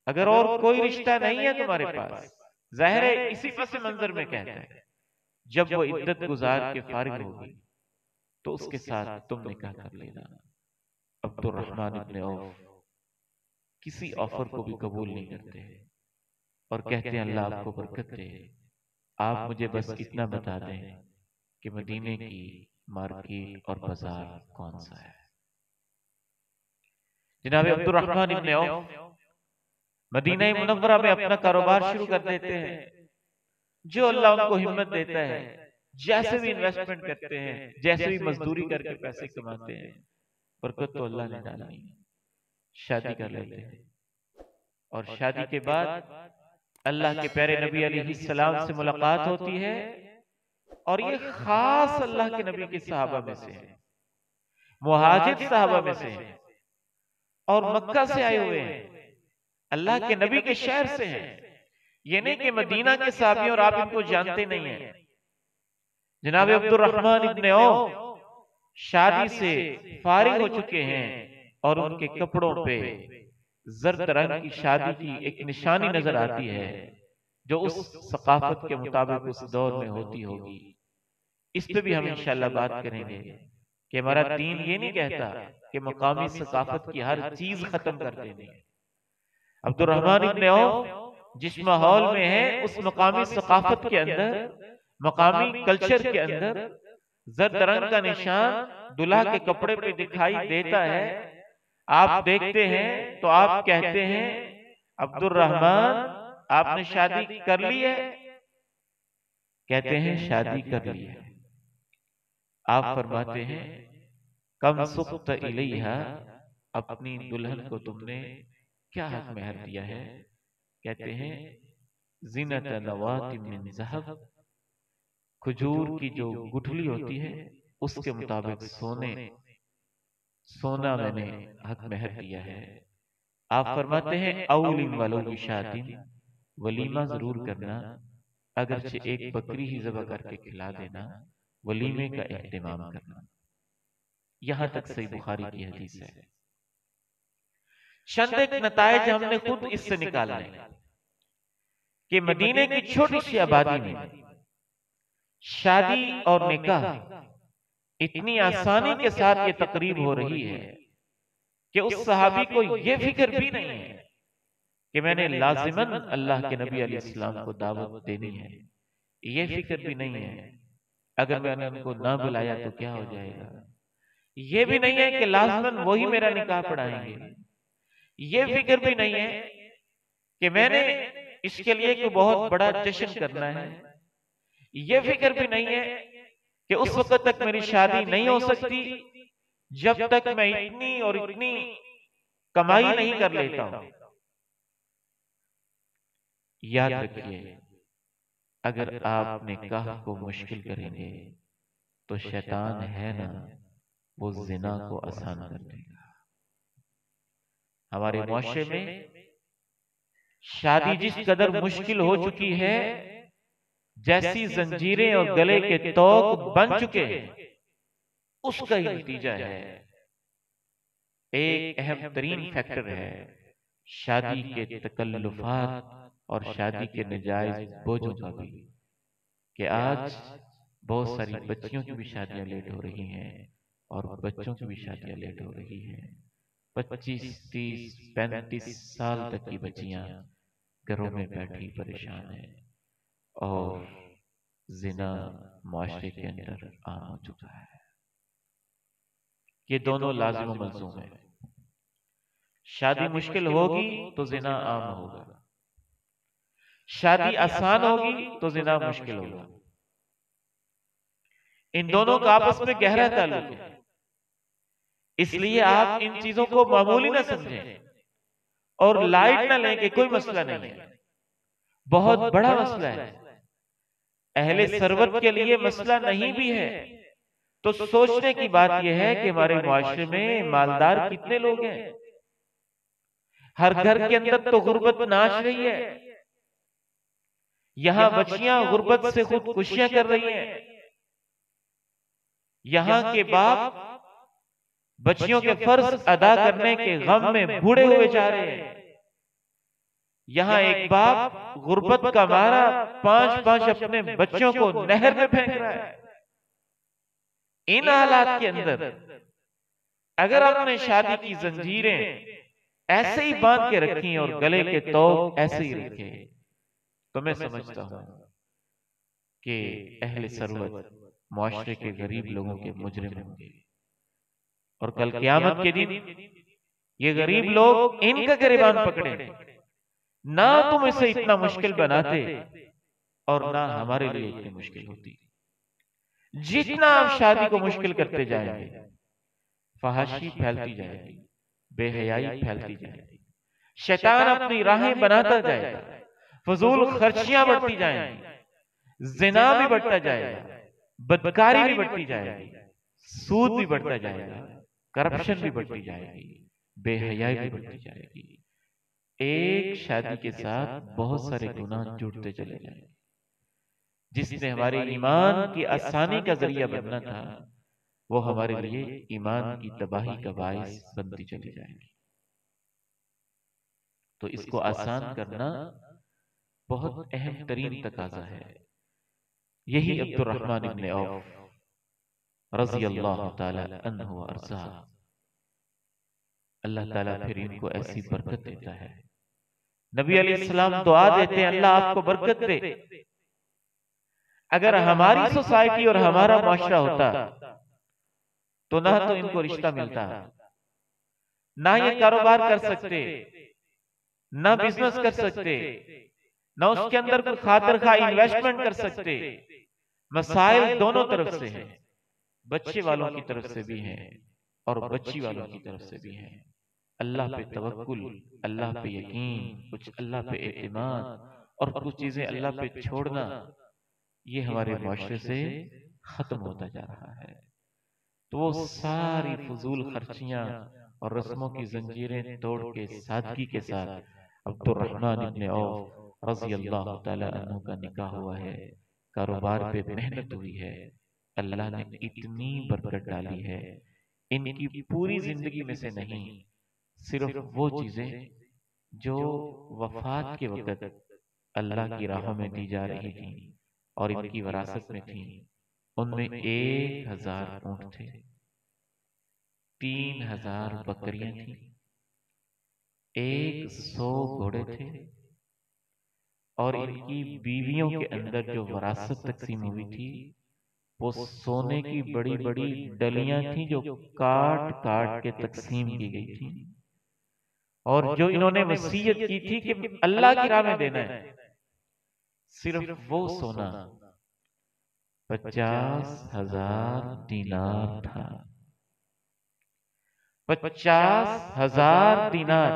अगर और कोई रिश्ता नहीं है तुम्हारे पास, जाहिर है इसी पस मंजर में कहता है, जब वो इद्दत गुजार के फारिग होगी तो उसके साथ तुम निकाह कर लेना। अब्दुर्रहमान इब्ने औफ किसी ऑफर को भी कबूल नहीं करते और कहते हैं अल्लाह आपको बरकत दे, आप मुझे बस इतना बता दें कि मदीने की मार्केट और बाजार कौन सा है। जनाब अब्दुर्रहमान इब्ने औफ मदीना मुनव्वरा में अपना कारोबार शुरू कर देते हैं। जो अल्लाह उनको हिम्मत देता है, जैसे भी इन्वेस्टमेंट करते हैं, जैसे भी मजदूरी करके पैसे कमाते हैं, बरकत तो अल्लाह ने डाली। शादी कर लेते हैं और शादी के बाद अल्लाह के प्यारे नबी अलैहिस्सलाम से मुलाकात होती है। और ये खास अल्लाह के नबी के सहाबा में से है, मुहाजिर सहाबा में से है और मक्का से आए हुए हैं, अल्लाह के नबी के शहर से हैं। ये नहीं कि मदीना के सहाबी और आप इनको जानते नहीं हैं। जनाब अब्दुर्रहमान इब्ने औफ शादी से फारिग हो चुके हैं और उनके कपड़ों पे जर्द रंग की शादी की एक निशानी नजर आती है, जो उस सकाफत के मुताबिक उस दौर में होती होगी। इस पे भी हम इंशाल्लाह बात करेंगे कि हमारा दीन ये नहीं कहता कि मकामी सकाफत की हर चीज खत्म कर देनी है। अब्दुर्रहमान इब्ने औफ जिस माहौल में है, उस मकामी सकाफत के अंदर, मकामी कल्चर के अंदर जर्द रंग का निशान दुल्हा के कपड़े पे दिखाई देता है। आप देखते हैं तो आप कहते हैं अब्दुर्रहमान आपने शादी कर ली है? कहते हैं शादी कर ली है। आप फरमाते हैं कम सुक्त इलैहा, अपनी दुल्हन को तुमने क्या हक मेहर दिया है? कहते हैं ज़ीनत नवाति मिन ज़हब, खजूर की जो गुठली होती है उसके मुताबिक सोना मैंने हक मेहर दिया है। आप फरमाते हैं औलिन वलो बिशातिन, वलीमा जरूर करना, अगरचे एक बकरी ही ज़बह करके खिला देना, वलीमे का एहतमाम करना। यहां तक सही बुखारी की हदीस है। चंद एक नतायज हमने खुद इससे निकालने कि मदीने की छोटी सी आबादी में शादी और निकाह इतनी आसानी के साथ ये तकरीब हो रही है कि उस सहाबी को यह फिक्र भी नहीं है कि मैंने लाजिमन अल्लाह के नबी अलैहिस्सलाम को दावत देनी है। ये फिक्र भी नहीं है अगर मैंने उनको ना बुलाया तो क्या हो जाएगा। ये भी नहीं है कि लाजमन वही मेरा निकाह पढ़ाएंगे। ये फिक्र भी नहीं है कि मैंने इसके लिए कोई बहुत बड़ा जश्न करना है। ये फिक्र भी नहीं है कि उस वक्त तक मेरी शादी नहीं हो सकती जब तक मैं इतनी और इतनी कमाई नहीं कर लेता हूं। याद रखिए, अगर आप निकाह को मुश्किल करेंगे तो शैतान है ना, वो जिना को आसान कर देगा। हमारे मुआशरे में शादी जिस कदर मुश्किल हो चुकी है, जैसी जंजीरें और गले के तोक बन चुके हैं, उसका ही नतीजा है। एक अहम तरीन फैक्टर है शादी के तकल्लुफात और शादी के नाजायज बोझों का भी, कि आज बहुत सारी बच्चियों की भी शादियां लेट हो रही हैं और बच्चों की भी शादियां लेट हो रही हैं। 25, 30, 35 साल तक की बच्चियां घरों में बैठी परेशान हैं और जिना मुआशरे के अंदर आम हो चुका है। ये दोनों लाजिम व मलज़ूम है। शादी मुश्किल होगी तो जिना आम होगा, शादी आसान होगी तो जिना मुश्किल होगा। इन दोनों का आपस में गहरा ताल्लुक है, इसलिए आप इन चीजों को मामूली ना समझें और लाइट ना लें कि कोई मसला नहीं है। बहुत बड़ा मसला है। अहले सरवत के लिए मसला नहीं भी है तो सोचने की बात यह है कि हमारे मुआशरे में मालदार कितने लोग हैं। हर घर के अंदर तो गुर्बत नाच रही है। यहां बच्चियां गुर्बत से खुदकुशियां कर रही हैं। यहां के बाप बच्चियों के फर्ज अदा करने के गम में बूढ़े हुए जा रहे हैं। यहां एक बाप गुर्बत का मारा 5-5 अपने बच्चों को नहर में फेंक रहा है। इन हालात के अंदर अगर आपने शादी की जंजीरें ऐसे ही बांध के रखी और गले के तौक ऐसे ही रखे तो मैं समझता हूं कि अहले सरवत मुआशरे के गरीब लोगों के मुजरिम होंगे और कल क़यामत के दिन ये गरीब लोग इनका गिरबान पकड़े। ना तुम इसे इतना मुश्किल बनाते और ना हमारे लिए इतनी मुश्किल होती। जितना आप शादी को मुश्किल करते जाएंगे, फहाशी फैलती जाएगी, बेहयाई फैलती जाएगी, शैतान अपनी राहें बनाता जाएगा, फजूल खर्चियां बढ़ती जाएंगी, जिना भी बढ़ता जाएगा, बदकारी भी बढ़ती जाएगी, सूद भी बढ़ता जाएगा, करप्शन भी बढ़ती जाएगी, बेहयाई भी बढ़ती जाएगी। एक शादी के साथ बहुत सारे गुनाह जुड़ते चले जाएंगे। जिसने हमारे ईमान की आसानी का जरिया बनना था वो हमारे लिए ईमान की तबाही का बाइस बनती चली जाएगी। तो इसको आसान करना बहुत अहम तरीन तकाजा है। यही अब्दुर्रहमान इब्न औफ रज़ियल्लाहु ताला अन्हु व अर्ज़ा, अल्लाह ताला फिर इनको ऐसी बरकत देता है। नबी अलैहिस्सलाम दुआ देते हैं अल्लाह आपको बरकत दे। अगर हमारी सोसाइटी और हमारा मुआशरा होता तो ना तो इनको रिश्ता मिलता, ना ये कारोबार कर सकते, ना बिजनेस कर सकते, ना उसके अंदर कोई खातिर खा इन्वेस्टमेंट कर सकते। मसाइल दोनों तरफ से हैं, बच्चे वालों की तरफ से भी हैं और बच्ची वालों की तरफ से भी हैं। अल्लाह पे तवक्कुल, अल्लाह पे यकीन, कुछ अल्लाह पे एतमाद और कुछ चीजें अल्लाह पे छोड़ना, ये हमारे मुआशरे से खत्म होता जा रहा है। तो वो सारी फजूल खर्चियां और रस्मों की जंजीरें तोड़ के सादगी के साथ अब्दुर्रहमान इब्न औफ रज़ियल्लाहु ताला अन्हु का निकाह हुआ है। कारोबार पे मेहनत हुई है, अल्लाह ने इतनी बरकत डाली है। इनकी पूरी जिंदगी में से नहीं, सिर्फ वो चीजें जो वफात के वक्त अल्लाह की राहों में दी जा रही थी और इनकी विरासत में थी, उनमें 1000 ऊंट थे, 3000 बकरियां थी, 100 घोड़े थे और इनकी बीवियों के अंदर जो विरासत तकसीम हुई थी वो सोने की बड़ी बड़ी डलियां थी जो काट काट के तकसीम की गई थी। और जो इन्होंने वसीयत की थी कि अल्लाह की राह में देना है, सिर्फ वो सोना 50,000 दीनार था। 50,000 दीनार,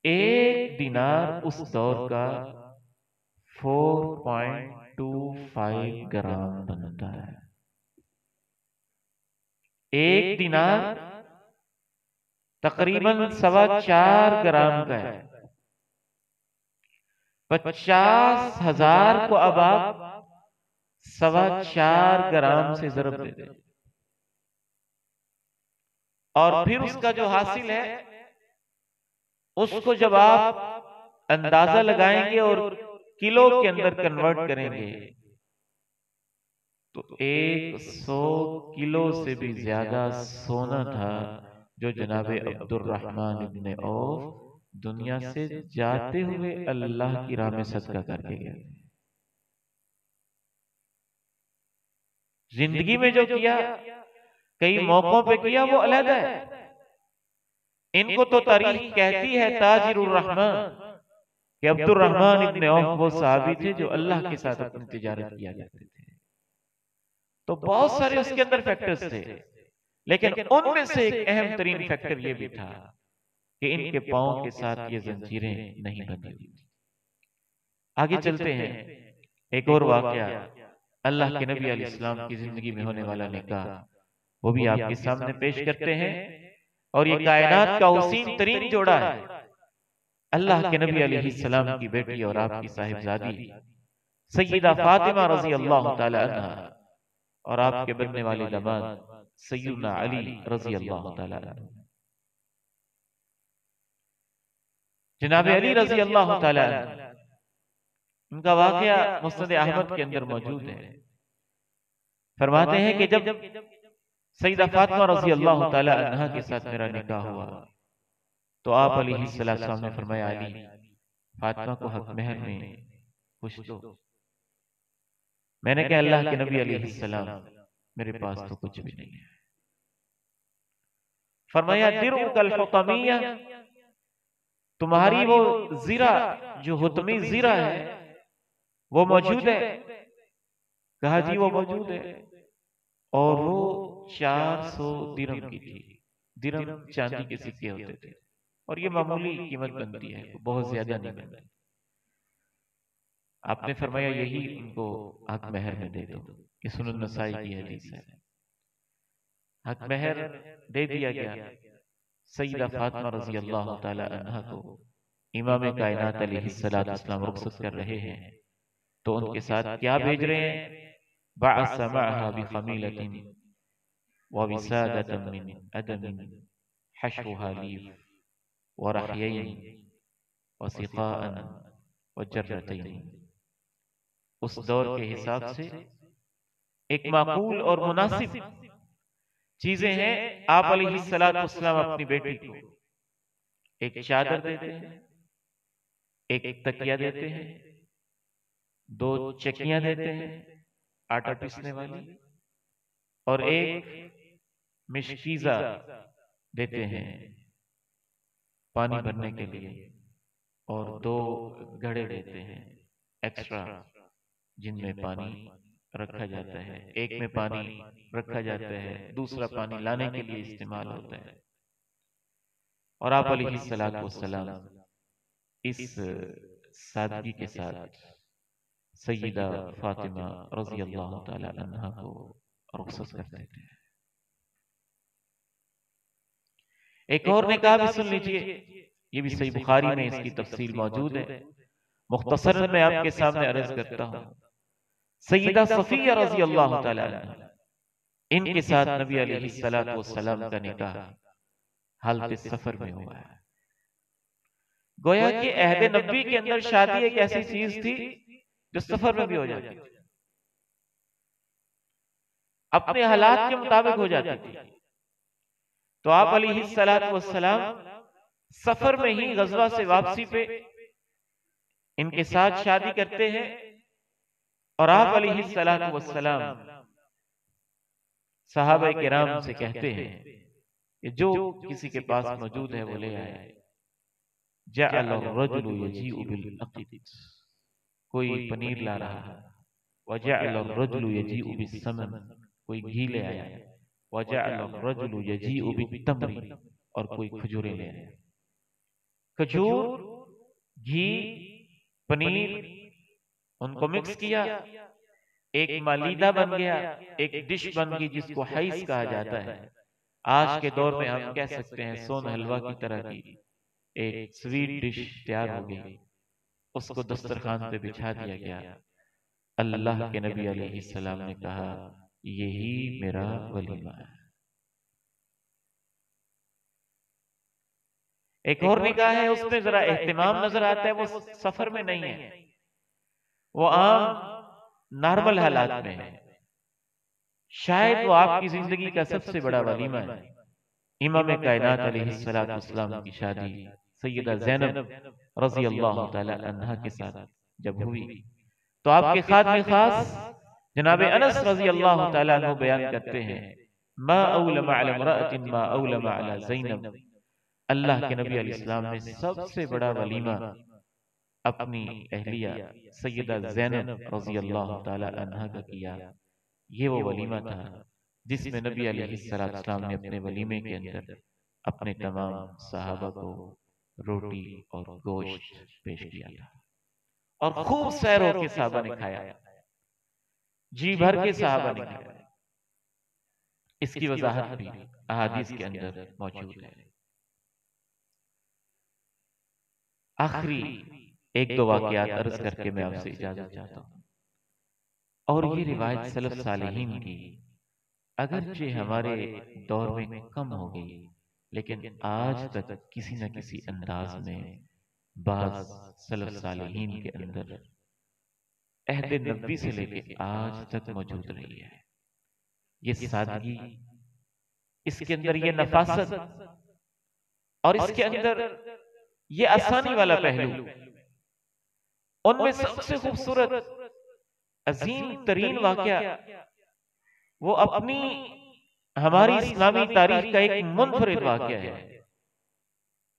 एक दीनार उस दौर का 4.25 ग्राम बनता है। एक दीनार तकरीबन 4.25 ग्राम का है। 50,000 को अब आप 4.25 ग्राम से ज़रब दे दें और फिर उसका जो हासिल है उसको जब आप अंदाजा लगाएंगे और किलो के अंदर कन्वर्ट करेंगे तो 100 किलो से भी ज्यादा सोना था जो जनाब अब्दुर्रहमान इब्ने औफ दुनिया से जाते हुए अल्लाह की राह में सदका करके गए। जिंदगी में जो किया कई मौकों पे किया वो अलग है। इनको तो तारीख कहती है ताजिरुर रहमान कि अब्दुर्रहमान इब्ने औफ वो सहाबी थे जो अल्लाह के साथ अपनी तिजारत किया करते थे। तो बहुत सारे उसके अंदर फैक्टर्स थे, लेकिन उनमें से एक अहम तरीन फैक्टर ये भी था कि इनके पांव के साथ ये जंजीरें नहीं बंधी हुई थी। आगे चलते हैं, एक और वाकया अल्लाह के नबी अलैहिस्सलाम की जिंदगी में होने वाला निकाह वो भी आपके सामने पेश करते हैं। और ये कायनात का हुसीन तरीन जोड़ा है। अल्लाह के नबी अलैहिस्सलाम की बेटी और आपकी साहिबजादी सय्यदा फातिमा रजी अल्लाह तआला अन्हा और आपके बनने वाले दामाद सय्यदना अली रजी अल्लाह तआला अन्हु। जनाब अली रजी अल्लाह तआला अन्हु, उनका वाकया मुस्नद अहमद के अंदर मौजूद है। फरमाते हैं कि जब सय्यदा फातिमा रजी अल्लाह तआला अन्हा के साथ मेरा निकाह हुआ तो आप अलैहिस्सलाम ने फरमाया, अली फातिमा को हक महर में कुछ दो। मैंने कहा अल्लाह के नबी अलैहिस्सलाम मेरे पास तो कुछ भी नहीं है। फरमाया दिरुकल हुतमिया, तुम्हारी वो जीरा जो हुतमी जीरा है वो मौजूद है। कहा जी वो मौजूद है। और वो 400 दिरहम की थी। दिरहम चांदी के सिक्के होते थे और ये मामूली कीमत बनती है, बहुत ज्यादा नहीं बनती। आपने फरमाया यही उनको हक महर में दे दो। ये सुनन नसाई की हदीस है। हक महर दे दिया गया। सय्यदा फातिमा रजी अल्लाह तआला अन्हा को इमाम कायनात अलैहिस्सलातु वस्सलाम रुखसत कर रहे हैं तो उनके साथ क्या भेज रहे हैं? बअस मअहा बिखमीलतिन व विसादतन मिन अदमिन हशुहा लीफ व रहयैन व सिकाअन व जर्रतैन। उस दौर के हिसाब से एक माकूल और मुनासिब चीजें हैं। आप अलैहिस्सलातु वस्सलाम अपनी बेटी को एक चादर देते हैं, एक तकिया देते हैं, 2 चक्कियां देते हैं आटा पीसने वाली, और एक मिशकीजा देते हैं पानी भरने के लिए, और 2 घड़े देते हैं एक्स्ट्रा जिनमें पानी रखा जाता है। एक में पानी रखा जाता है, दूसरा पानी लाने के लिए इस्तेमाल होता है। और आप अलैहिस्सलातु वस्सलाम इस सादगी के साथ सय्यदा फातिमा रजी अल्लाह तआला अन्हा को रुखसत करते थे। एक और निकाह भी सुन लीजिए, ये भी सही बुखारी में इसकी तफसील मौजूद है। मुख्तसरन मैं आपके सामने अर्ज करता हूं। सय्यदा सफिया रजी अल्लाह तआला अन्हा, इनके साथ नबी अलैहिस्सलातु वस्सलाम का निकाह हालत सफर में हुआ है। गोया कि अहद नबी के अंदर शादी एक ऐसी चीज थी जो सफर में भी हो जाती थी, अपने हालात के मुताबिक हो जाती थी। तो आप अलैहिस्सलातु वस्सलाम सफर में ही गजवा से वापसी पे इनके साथ शादी करते हैं। और आप अलैहिस्सलातु वस्सलाम सहाबा किराम से कहते हैं कि जो किसी के पास मौजूद है वो ले आए। जअल अर्रजुलु यजीउ बिल अक़ीद, कोई पनीर ला रहा है। वजअल अर्रजुलु यजीउ बिस्समन, कोई घी ले आया। वजअल अर्रजुलु यजीउ बित्तमरी, और कोई खजूरें ले आया। खजूर, घी, पनीर उनको मिक्स किया, एक मालीदा बन गया, एक डिश बन गई जिसको हाइस कहा जाता है। आज के दौर में हम कह सकते हैं सोन हलवा की तरह की एक स्वीट डिश तैयार हो गई। उसको दस्तरखान पे बिछा दिया गया। अल्लाह के नबी अलैहिस्सलाम ने कहा यही मेरा वलीमा है। एक और निकाह है, उसमें जरा एहतिमाम नजर आता है, वो सफर में नहीं है, वो आम नॉर्मल हालात में है। शायद वो आपकी जिंदगी का सबसे बड़ा वलीमा है। इमाम कायनात अलैहिस्सलाम की शादी सैयदा ज़ैनब रज़ी अल्लाह तआला अन्हा के साथ जब हुई, तो आपके खातमे खास जनाब अनस रज़ी अल्लाह तआला अन्हु बयान करते हैं, मा औलमा अला इम्राअतिन मा औलमा अला ज़ैनब, अल्लाह के नबी अलैहिस्सलाम ने सबसे बड़ा वलीमा अपनी अहलिया सैयदा ज़ैनब रज़ी अल्लाह तआला अन्हा का किया। ये वो वलीमा था जिसमें नबी अलैहिस्सलाम ने अपने वलीमे के अंदर अपने तमाम सहाबा को रोटी और गोश्त पेश किया था, और खूब सैर होके सहाबा ने खाया, जी भर के सहाबा ने खाया। इसकी वजाहत भी अहादीस के अंदर मौजूद है। आखिरी एक दो वाकयात अर्ज करके मैं आपसे इजाजत चाहता हूं। और ये रिवायत सलफ सालेहीन की अगरचे हमारे दौर में कम हो गई, लेकिन आज तक किसी न किसी अंदाज में बाज सलफ सालेहीन के अंदर अहद नबी से लेके आज तक मौजूद रही है। ये सादगी, इसके अंदर ये नफासत, और इसके अंदर ये आसानी वाला पहलू। उनमें सबसे खूबसूरत अजीम तरीन वाकया वो अपनी हमारी इस्लामी तारीख का एक मुनफरिद वाकया है।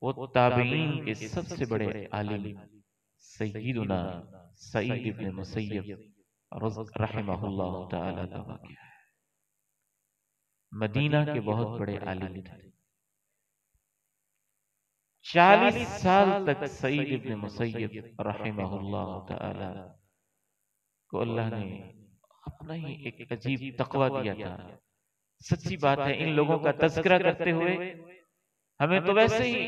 वो ताबईन के सबसे बड़े आलिम सय्यिदुना सईद इब्न मुसय्यब रहमहुल्लाह तआला का वाकया है। मदीना के बहुत बड़े आलिम थे। 40 साल तक सईद इब्न मुसय्यब रहमहुल्लाह तआला को अल्लाह ने अपना ही एक अजीब तकवा दिया था। सच्ची बात है, इन लोगों का तज़किरा करते हुए हमें तो वैसे ही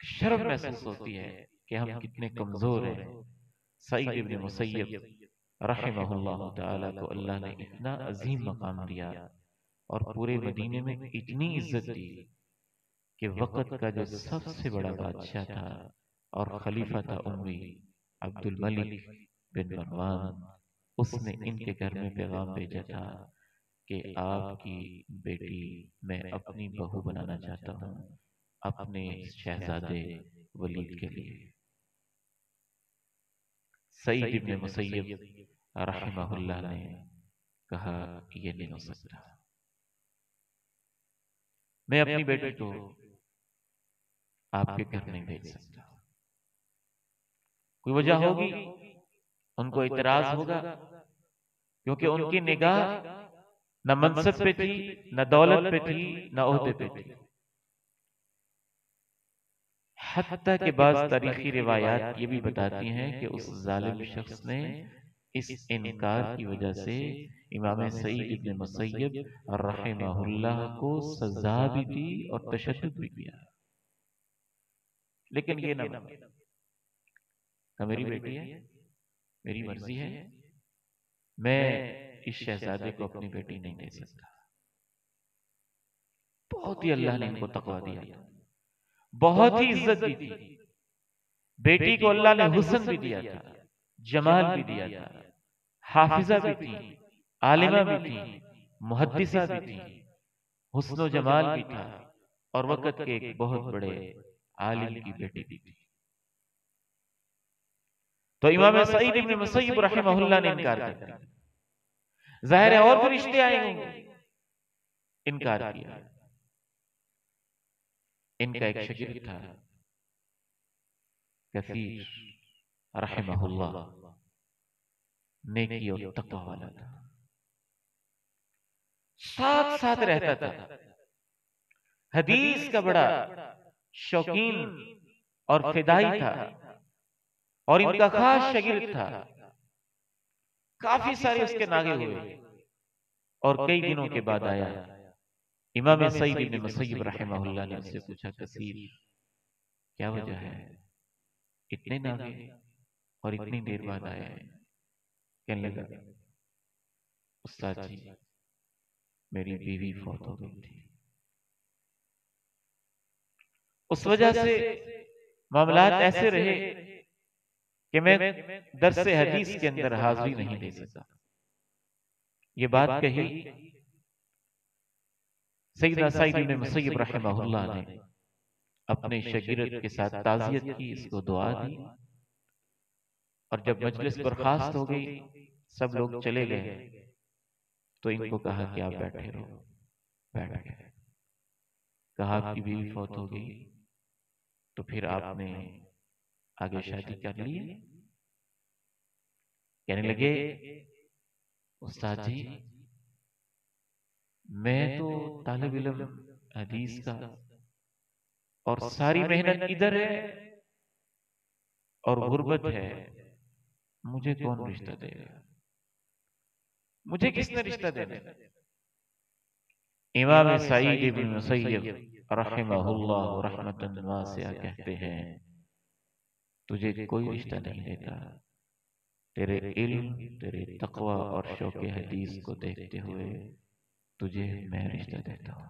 शर्म महसूस होती है कि हम कितने कमजोर हैं। सईद इब्न मुसय्यब रहमहुल्लाह तआला को अल्लाह ने इतना अजीम मकाम दिया और पूरे मदीने में इतनी इज्जत दी कि वक़्त का जो सबसे बड़ा बादशाह था और खलीफा था उम्मी अब्दुल मलिक बिन मरवान, उसने इनके घर में पैगाम भेजा था कि आपकी बेटी मैं अपनी बहू बनाना चाहता हूँ अपने शहजादे वलीद के लिए। सईद इब्न मुसय्यब रहमहुल्लाह ने कहा यह नहीं हो सकता, मैं अपनी बेटी को आपके घर नहीं भेज सकता। कोई वजह होगी, उनको इतराज होगा, क्योंकि उनकी निगाह न मनसब पे थी, न दौलत पे थी, न ओहदे पे थी। हत्ता के बाद तारीखी रिवायात ये भी बताती हैं कि उस जालिम शख्स ने इस इनकार की वजह से इमाम सईद इब्न मुसय्यब रहमहुल्लाह को सजा भी दी और तशद्दुद भी किया। लेकिन ये ना मेरी बेटी है, मेरी मर्जी है, मैं इस शहजादे को अपनी बेटी नहीं दे सकता। बहुत ही अल्लाह ने इनको तकवा दिया था, बहुत ही इज्जत दी थी। बेटी को अल्लाह ने हुस्न भी दिया था, जमाल भी दिया था, हाफिजा भी थी, आलिमा भी थी, मुहद्दिसा भी थी, हुस्न जमाल भी था, और वक़्त के एक बहुत बड़े आलिम की बेटी भी थी। तो इमाम सईद इब्न मुसय्यब रहमहुल्लाह ने इनकार कर दिया। जाहिर है और भी रिश्ते आए होंगे, इनकार किया। इनका एक शागिर्द था कसीर रहमहुल्लाह, नेकी और तकवा वाला था, साथ साथ रहता था, हदीस का बड़ा शौकीन और फिदाई था, और इनका खास शागिर्द था। काफी सारे उसके नागे हुए, और कई दिनों के बाद आया इमाम सईद इब्न मुसय्यब रहमहुल्लाह ने उससे पूछा, कसीर क्या वजह है, इतने नागे और इतनी देर बाद आए हैं? कहने लगा, उस्ताद जी मेरी बीवी फौत हो गई थी, उस वजह से मामलात ऐसे रहे कि मैं दर्स हदीस के अंदर हाजिरी नहीं दे सका। ये बात कही सैयदना सईद इब्न मुसय्यब रहमहुल्लाह ने अपने शागिर्द के साथ ताज़ियत की, इसको दुआ दी, और जब मजलिस बर्खास्त हो गई, सब लोग चले गए, तो इनको कहा कि आप बैठे रहो। बैठ गए। कहा आपकी बीवी फौत हो गई, तो फिर आपने आगे शादी कर ली? कहने लगे उस्ताद जी, मैं तो तालिब इल्म हदीस का, और सारी मेहनत इधर है और गुर्बत है, मुझे कौन रिश्ता देगा? मुझे किसने रिश्ता देना? इमाम सईद इब्न मुसय्यब रहमहुल्लाह रहमतन वासिया कहते हैं, तुझे कोई रिश्ता नहीं देता, तेरे इल्म, तेरे तकवा और शौक़े हदीस को देखते हुए तुझे मैं रिश्ता देता हूं।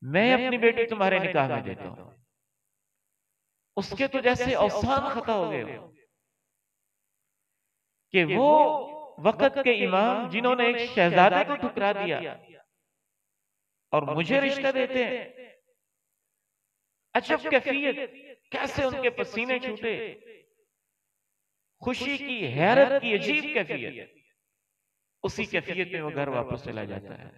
मैं अपनी बेटी तुम्हारे निकाह में देता हूं। उसके तो जैसे औसान खता हो गए कि वो वक्त के इमाम जिन्होंने एक शहजादे को ठुकरा दिया और मुझे रिश्ता देते हैं। अजब कैफियत, कैसे उनके पसीने छूटे, खुशी की, हैरत की अजीब कैफियत। उसी कैफियत में वो घर वापस चला जाता है।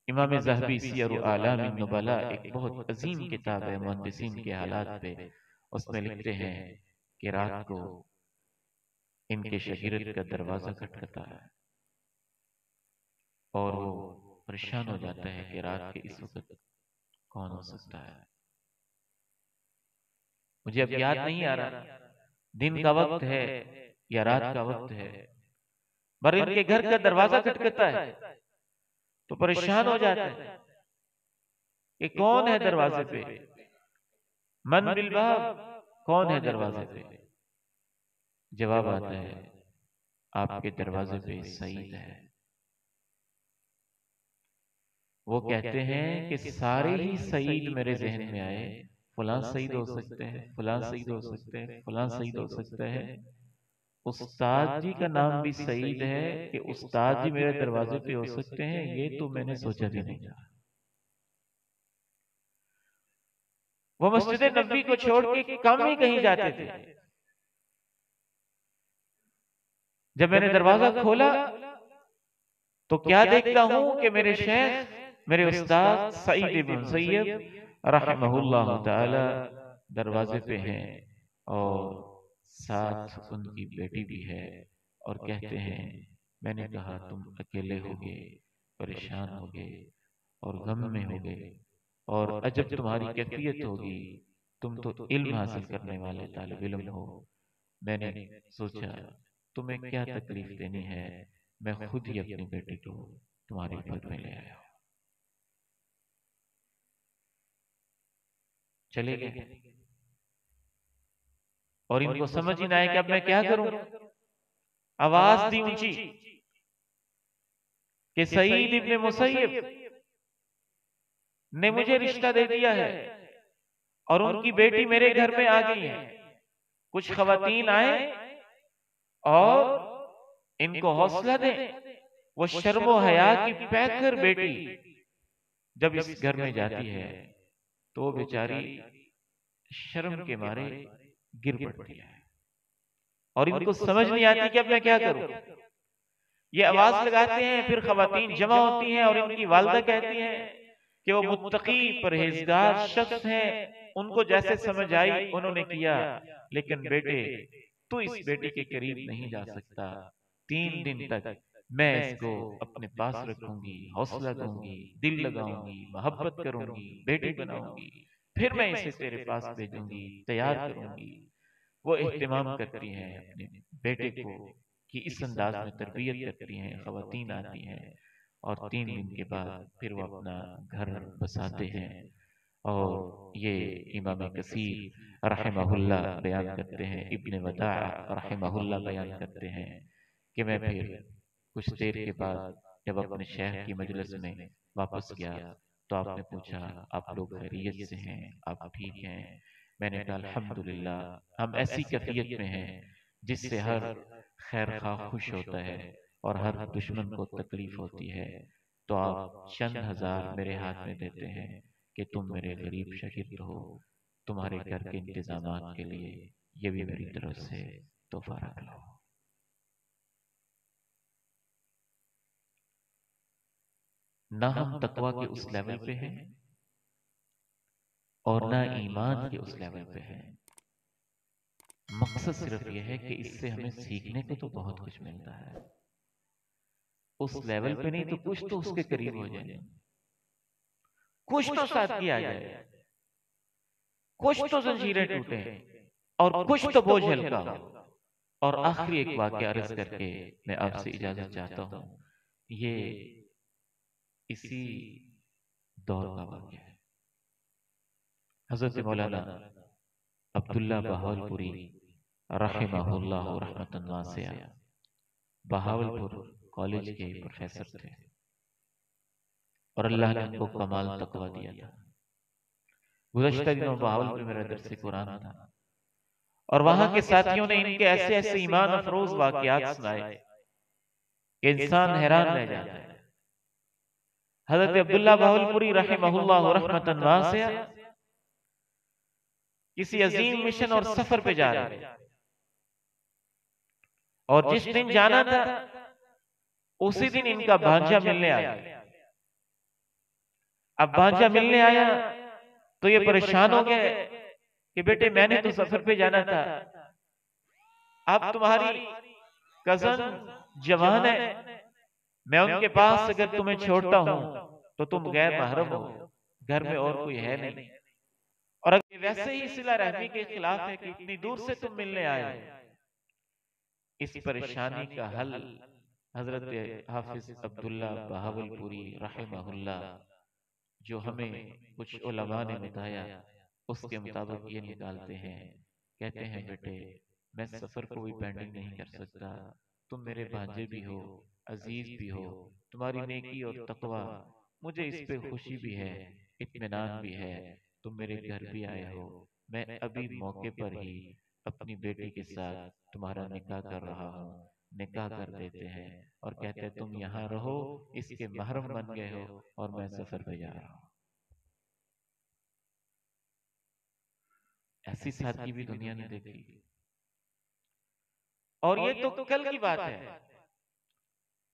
इमाम ज़हबी सियर आलाम नुबला एक बहुत अजीम किताब है मुहद्दिसीन के हालात पे, उसमें लिखते हैं कि रात को इनके शागिर्द का दरवाजा खटखटा है और वो परेशान हो जाता है कि रात के इस वक्त कौन हो सकता है। मुझे अब याद नहीं आ रहा दिन का वक्त है या रात का वक्त है, पर इनके घर का दरवाजा खटखटा है तो परेशान हो जाता है कि कौन है दरवाजे पे, मन बिलबाब, कौन है दरवाजे पे? जवाब आता है, आपके दरवाजे पे सईद है। वो कहते हैं कि सारे ही सईद मेरे जहन में आए, फलां सईद हो सकते हैं, फलां सईद हो सकते हैं, फलां सईद हो सकता है। उस्ताद जी का नाम भी सईद है कि उस्ताद जी मेरे दरवाजे पे हो सकते हैं, ये तो मैंने सोचा भी नहीं था। वो मस्जिद नबी को छोड़ के कम ही कहीं जाते थे। जब मैंने दरवाजा खोला तो क्या देखता हूं कि मेरे शेख, मेरे उस्ताद सईद इब्न मुसय्यब रहमहुल्लाह ताला दरवाजे पे हैं और साथ उनकी बेटी भी है, और कहते हैं मैंने कहा तुम अकेले हो गए, परेशान हो गए और गम में हो गए, और अजब तुम्हारी कैफियत होगी, तुम तो इल्म हासिल करने वाले तालिब इल्म हो। मैंने सोचा तुम्हें क्या तकलीफ देनी है, मैं खुद ही अपनी बेटी को तुम्हारे पद में ले आया। चले गए और इनको समझ ही ना आया कि अब मैं क्या करूं। आवाज दी ऊंची कि सईद इब्न मुसय्यब ने मुझे रिश्ता दे दिया है और उनकी बेटी मेरे घर में आ गई है। कुछ खवातीन आए और इनको हौसला दें। वो शर्मो हया की पैकर बेटी जब इस घर में जाती है तो बेचारी शर्म के मारे गिर पड़ती है और इनको समझ नहीं आती कि अब मैं क्या करूं। ये आवाज लगाते हैं, फिर खवातीन जमा होती हैं और इनकी वालिदा कहती हैं कि वो मुत्तकी परहेजगार शख्स हैं, उनको जैसे समझ आई उन्होंने किया, लेकिन बेटे तू इस बेटी के करीब नहीं जा सकता। 3 दिन तक मैं इसको अपने पास रखूंगी, हौसला दूंगी, दिल लगाऊंगी, मोहब्बत करूंगी, बेटी बनाऊंगी, फिर मैं इसे तेरे पास भेजूंगी, तैयार करूंगी। वो एहतिमाम करती हैं अपने बेटे को कि इस अंदाज में तरबियत करती हैं, खवातीन आती हैं और 3 दिन के बाद फिर वो अपना घर बसाते हैं। और ये इमाम कसीर रहमहुल्लाह बयान करते हैं, इब्न वदा रहमहुल्लाह बयान करते हैं कि मैं फिर कुछ देर के बाद जब अपने शेख की मजलिस में वापस गया तो आपने पूछा आप लोग खैरियत से हैं, आप ठीक हैं? मैंने कहा अल्हम्दुलिल्लाह, हम ऐसी कैफियत में हैं जिससे हर खैर खा खुश होता है और हर दुश्मन को तकलीफ होती है। तो आप चंद हजार मेरे हाथ में देते हैं कि तुम मेरे गरीब शागिर्द हो, तुम्हारे घर के इंतजामात के लिए ये भी मेरी तरफ से तोहफा रख लो। ना हम तकवा के उस लेवल पे हैं और ना ईमान के उस लेवल पे हैं। मकसद सिर्फ यह है कि इससे हमें सीखने को तो बहुत कुछ मिलता है, उस लेवल पे नहीं तो कुछ तो उसके करीब हो जाए, कुछ तो सादगी आ जाए, कुछ तो जंजीरें टूटे और कुछ तो बोझ हल्का हो। और आखिरी एक वाक्य अर्ज करके मैं आपसे इजाजत चाहता हूं। ये इसी दौर का वाक्य है। हजरत मौलाना अब्दुल्ला बहावलपुरी रहमहुल्लाह रहमतन वासिया बहावलपुर कॉलेज के प्रोफेसर थे और अल्लाह ने उनको कमाल तकवा दिया था। गुज़श्ता दिनों बहावलपुर में मेरा दर्स कुरान था और वहां के साथियों ने इनके ऐसे ऐसे ईमान अफरोज वाकयात सुनाए कि इंसान हैरान रह जाता है। हजरत अब्दुल्ला बहावलपुरी रहमहुल्लाह रहमतन वासिया किसी अजीम मिशन और सफर पे जा रहे थे और जिस दिन जाना था उसी दिन इनका भांजा मिलने आया। अब भांजा मिलने आया तो ये परेशान हो गए कि बेटे मैंने तो सफर पे जाना था, अब तुम्हारी कजन जवान है, मैं उनके पास अगर तुम्हें छोड़ता हूं तो तुम गैर महरम हो, घर में और कोई है नहीं, और अगर वैसे ही सिला रहमी के खिलाफ है कि इतनी दूर से तुम मिलने आए हो। इस परेशानी का हल हजरत हाफिज अब्दुल्ला बहावलपुरी रहमहुल्लाह जो हमें कुछ उलमा ने बताया उसके मुताबिक ये निकालते हैं। कहते हैं बेटे मैं सफर को भी पेंडिंग नहीं कर सकता, तुम मेरे भांजे भी हो, अजीज भी हो, तुम्हारी नेकी और तकवा मुझे इस पे खुशी भी है, इत्मीनान भी है, तुम मेरे घर भी आए हो, मैं अभी मौके पर ही अपनी बेटी के साथ तुम्हारा निकाह कर रहा हूँ। निकाह कर देते हैं और कहते हैं तुम यहाँ रहो, इसके महरम बन गए हो और मैं सफर पे जा रहा हूँ। ऐसी सादगी भी दुनिया ने देखी। और ये तो कल की बात है।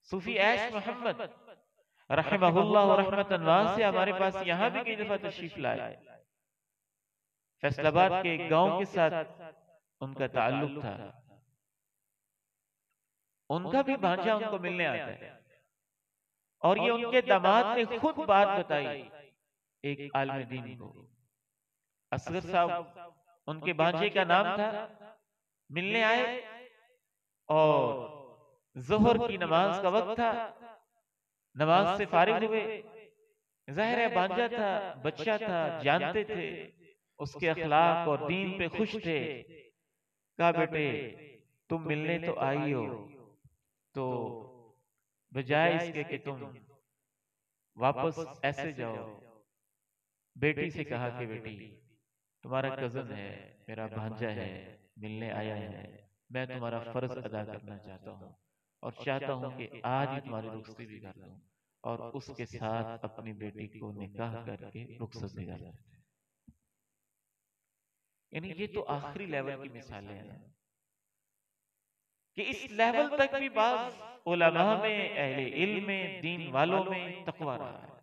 सूफी ऐश मोहम्मद रहमहुल्लाह रहमतन वासिया हमारे पास यहाँ भी कई दफा तशरीफ लाए। फैसलाबाद के एक गांव के साथ उनका ताल्लुक था। उनका भी भांजा उनको मिलने आता है और ये उनके दामाद ने खुद बात बताई एक आलिम दीन को। असगर साहब उनके भांजे का नाम था। मिलने आए और जोहर की नमाज का वक्त था, नमाज से फारिग हुए। जाहिर है भांजा था, बच्चा था, जानते थे उसके अखलाक और दीन पे खुश थे। कहा बेटे तुम मिलने तो आई हो, तो बजाय इसके कि तुम वापस ऐसे जाओ, बेटी से कहा कि बेटी तुम्हारा कजन है, मेरा भांजा है, मिलने आया है, मैं तुम्हारा फर्ज अदा करना चाहता हूँ और चाहता हूँ कि आज ही तुम्हारी रुखसती भी कर दूं और उसके साथ अपनी बेटी को निकाह करके रुखसत भी कर देते। यानी ये तो आखिरी लेवल की मिसालें हैं कि इस लेवल तक भी बाज उलमा में, अहले इल्म में, दीन वालों में तकवा रहा है।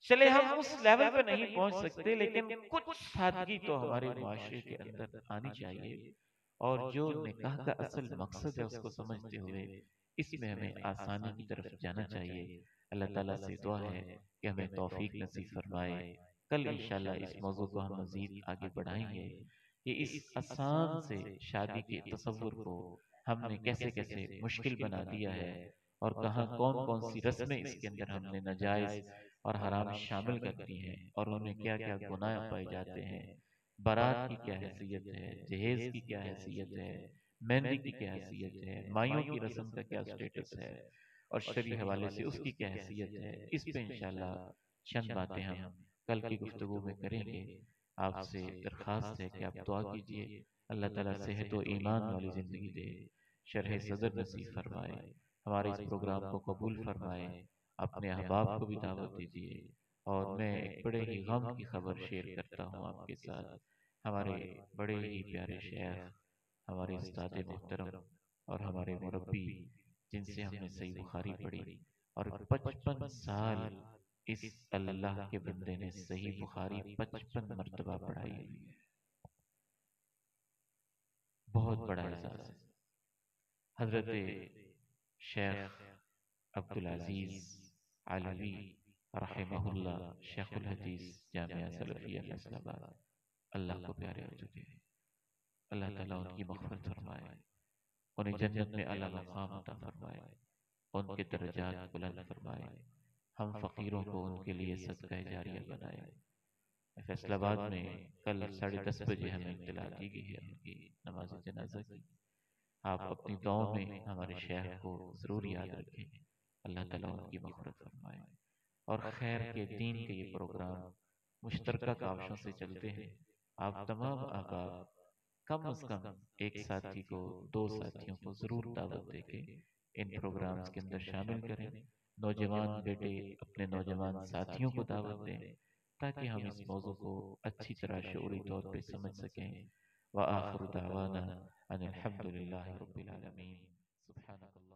चले हम उस लेवल पे नहीं पहुंच सकते, लेकिन कुछ सादगी तो हमारे मुआशरे के अंदर आनी चाहिए। और जो निकाह का असल मकसद है उसको समझते हुए इसमें हमें आसानी की तरफ जाना चाहिए। अल्लाह ताला से दुआ है कि हमें तौफीक नसीब फरमाए। कल इंशाल्लाह इस मौजू को हम मजीद आगे बढ़ाएंगे कि इस आसान से शादी के तसव्वुर को हमने कैसे कैसे मुश्किल बना दिया है और कहाँ कौन कौन सी रस्में इसके अंदर हमने नाजायज और हराम शामिल कर दी हैं और उनमें क्या क्या गुनाह पाए जाते हैं। बारात की क्या हैसियत है, जहेज की क्या हैसियत है, मेहंदी की क्या हैसियत है, माइयों की रस्म का क्या स्टेटस है और शरई हवाले से उसकी क्या हैसियत है। इस पे इंशाल्लाह चंद बातें हम कल की गुफ्तगू में करेंगे। आपसे दरख्वास्त है कि आप दुआ कीजिए, अल्लाह ताला सेहत व ईमान वाली ज़िंदगी दे, शरह सदर नसीब फरमाए, हमारे इस प्रोग्राम को कबूल फरमाए, अपने अहबाब को भी दावत दीजिए। और मैं एक बड़े ही गम की खबर शेयर करता हूँ आपके साथ। हमारे बड़े ही प्यारे शेख, हमारे उस्ताद मोहतरम और हमारे मुरब्बी, जिनसे हमने सही बुखारी पढ़ी और 55 साल इस अल्लाह के बंदे ने सही बुखारी 55 मरतबा पढ़ाई हुई है। बहुत बड़ा एजाज है। हजरत शेख अब्दुल अजीज अलवी रहमहुल्लाह, शेखुल हदीस जामिया सलफिया फैसलाबाद, अल्लाह को प्यारे हो चुके हैं। अल्लाह ताला उनकी मग़फ़िरत फरमाए, उन्हें जन्नत में आला मकाम अता फरमाए, उनके दर्जात बुलंद फरमाए, हम फ़कीरों को उनके लिए सदका जारिया बनाए। फैसलाबाद में कल 10:30 बजे हमें इत्तला दी गई है उनकी नमाज जनाजा की। आप अपनी दुआओं में हमारे शेख को ज़रूर याद रखें, अल्लाह ताला उनकी मग़फ़िरत फरमाए। और खैर के दीन के ये प्रोग्राम मुश्तरका काविशों से चलते हैं। आप तमाम अहबाब कम अज़ कम एक साथी को, 2 साथियों को ज़रूर दावत देके इन प्रोग्राम्स के अंदर शामिल करें। नौजवान बेटे अपने नौजवान साथियों को दावत दें, ताकि हम इस मौजू को अच्छी तरह शऊरी तौर पे समझ सकें। व आखिर दावाना अनिल हम्दुलिल्लाहि रब्बिल आलमीन। सुब्हानकल्लाह।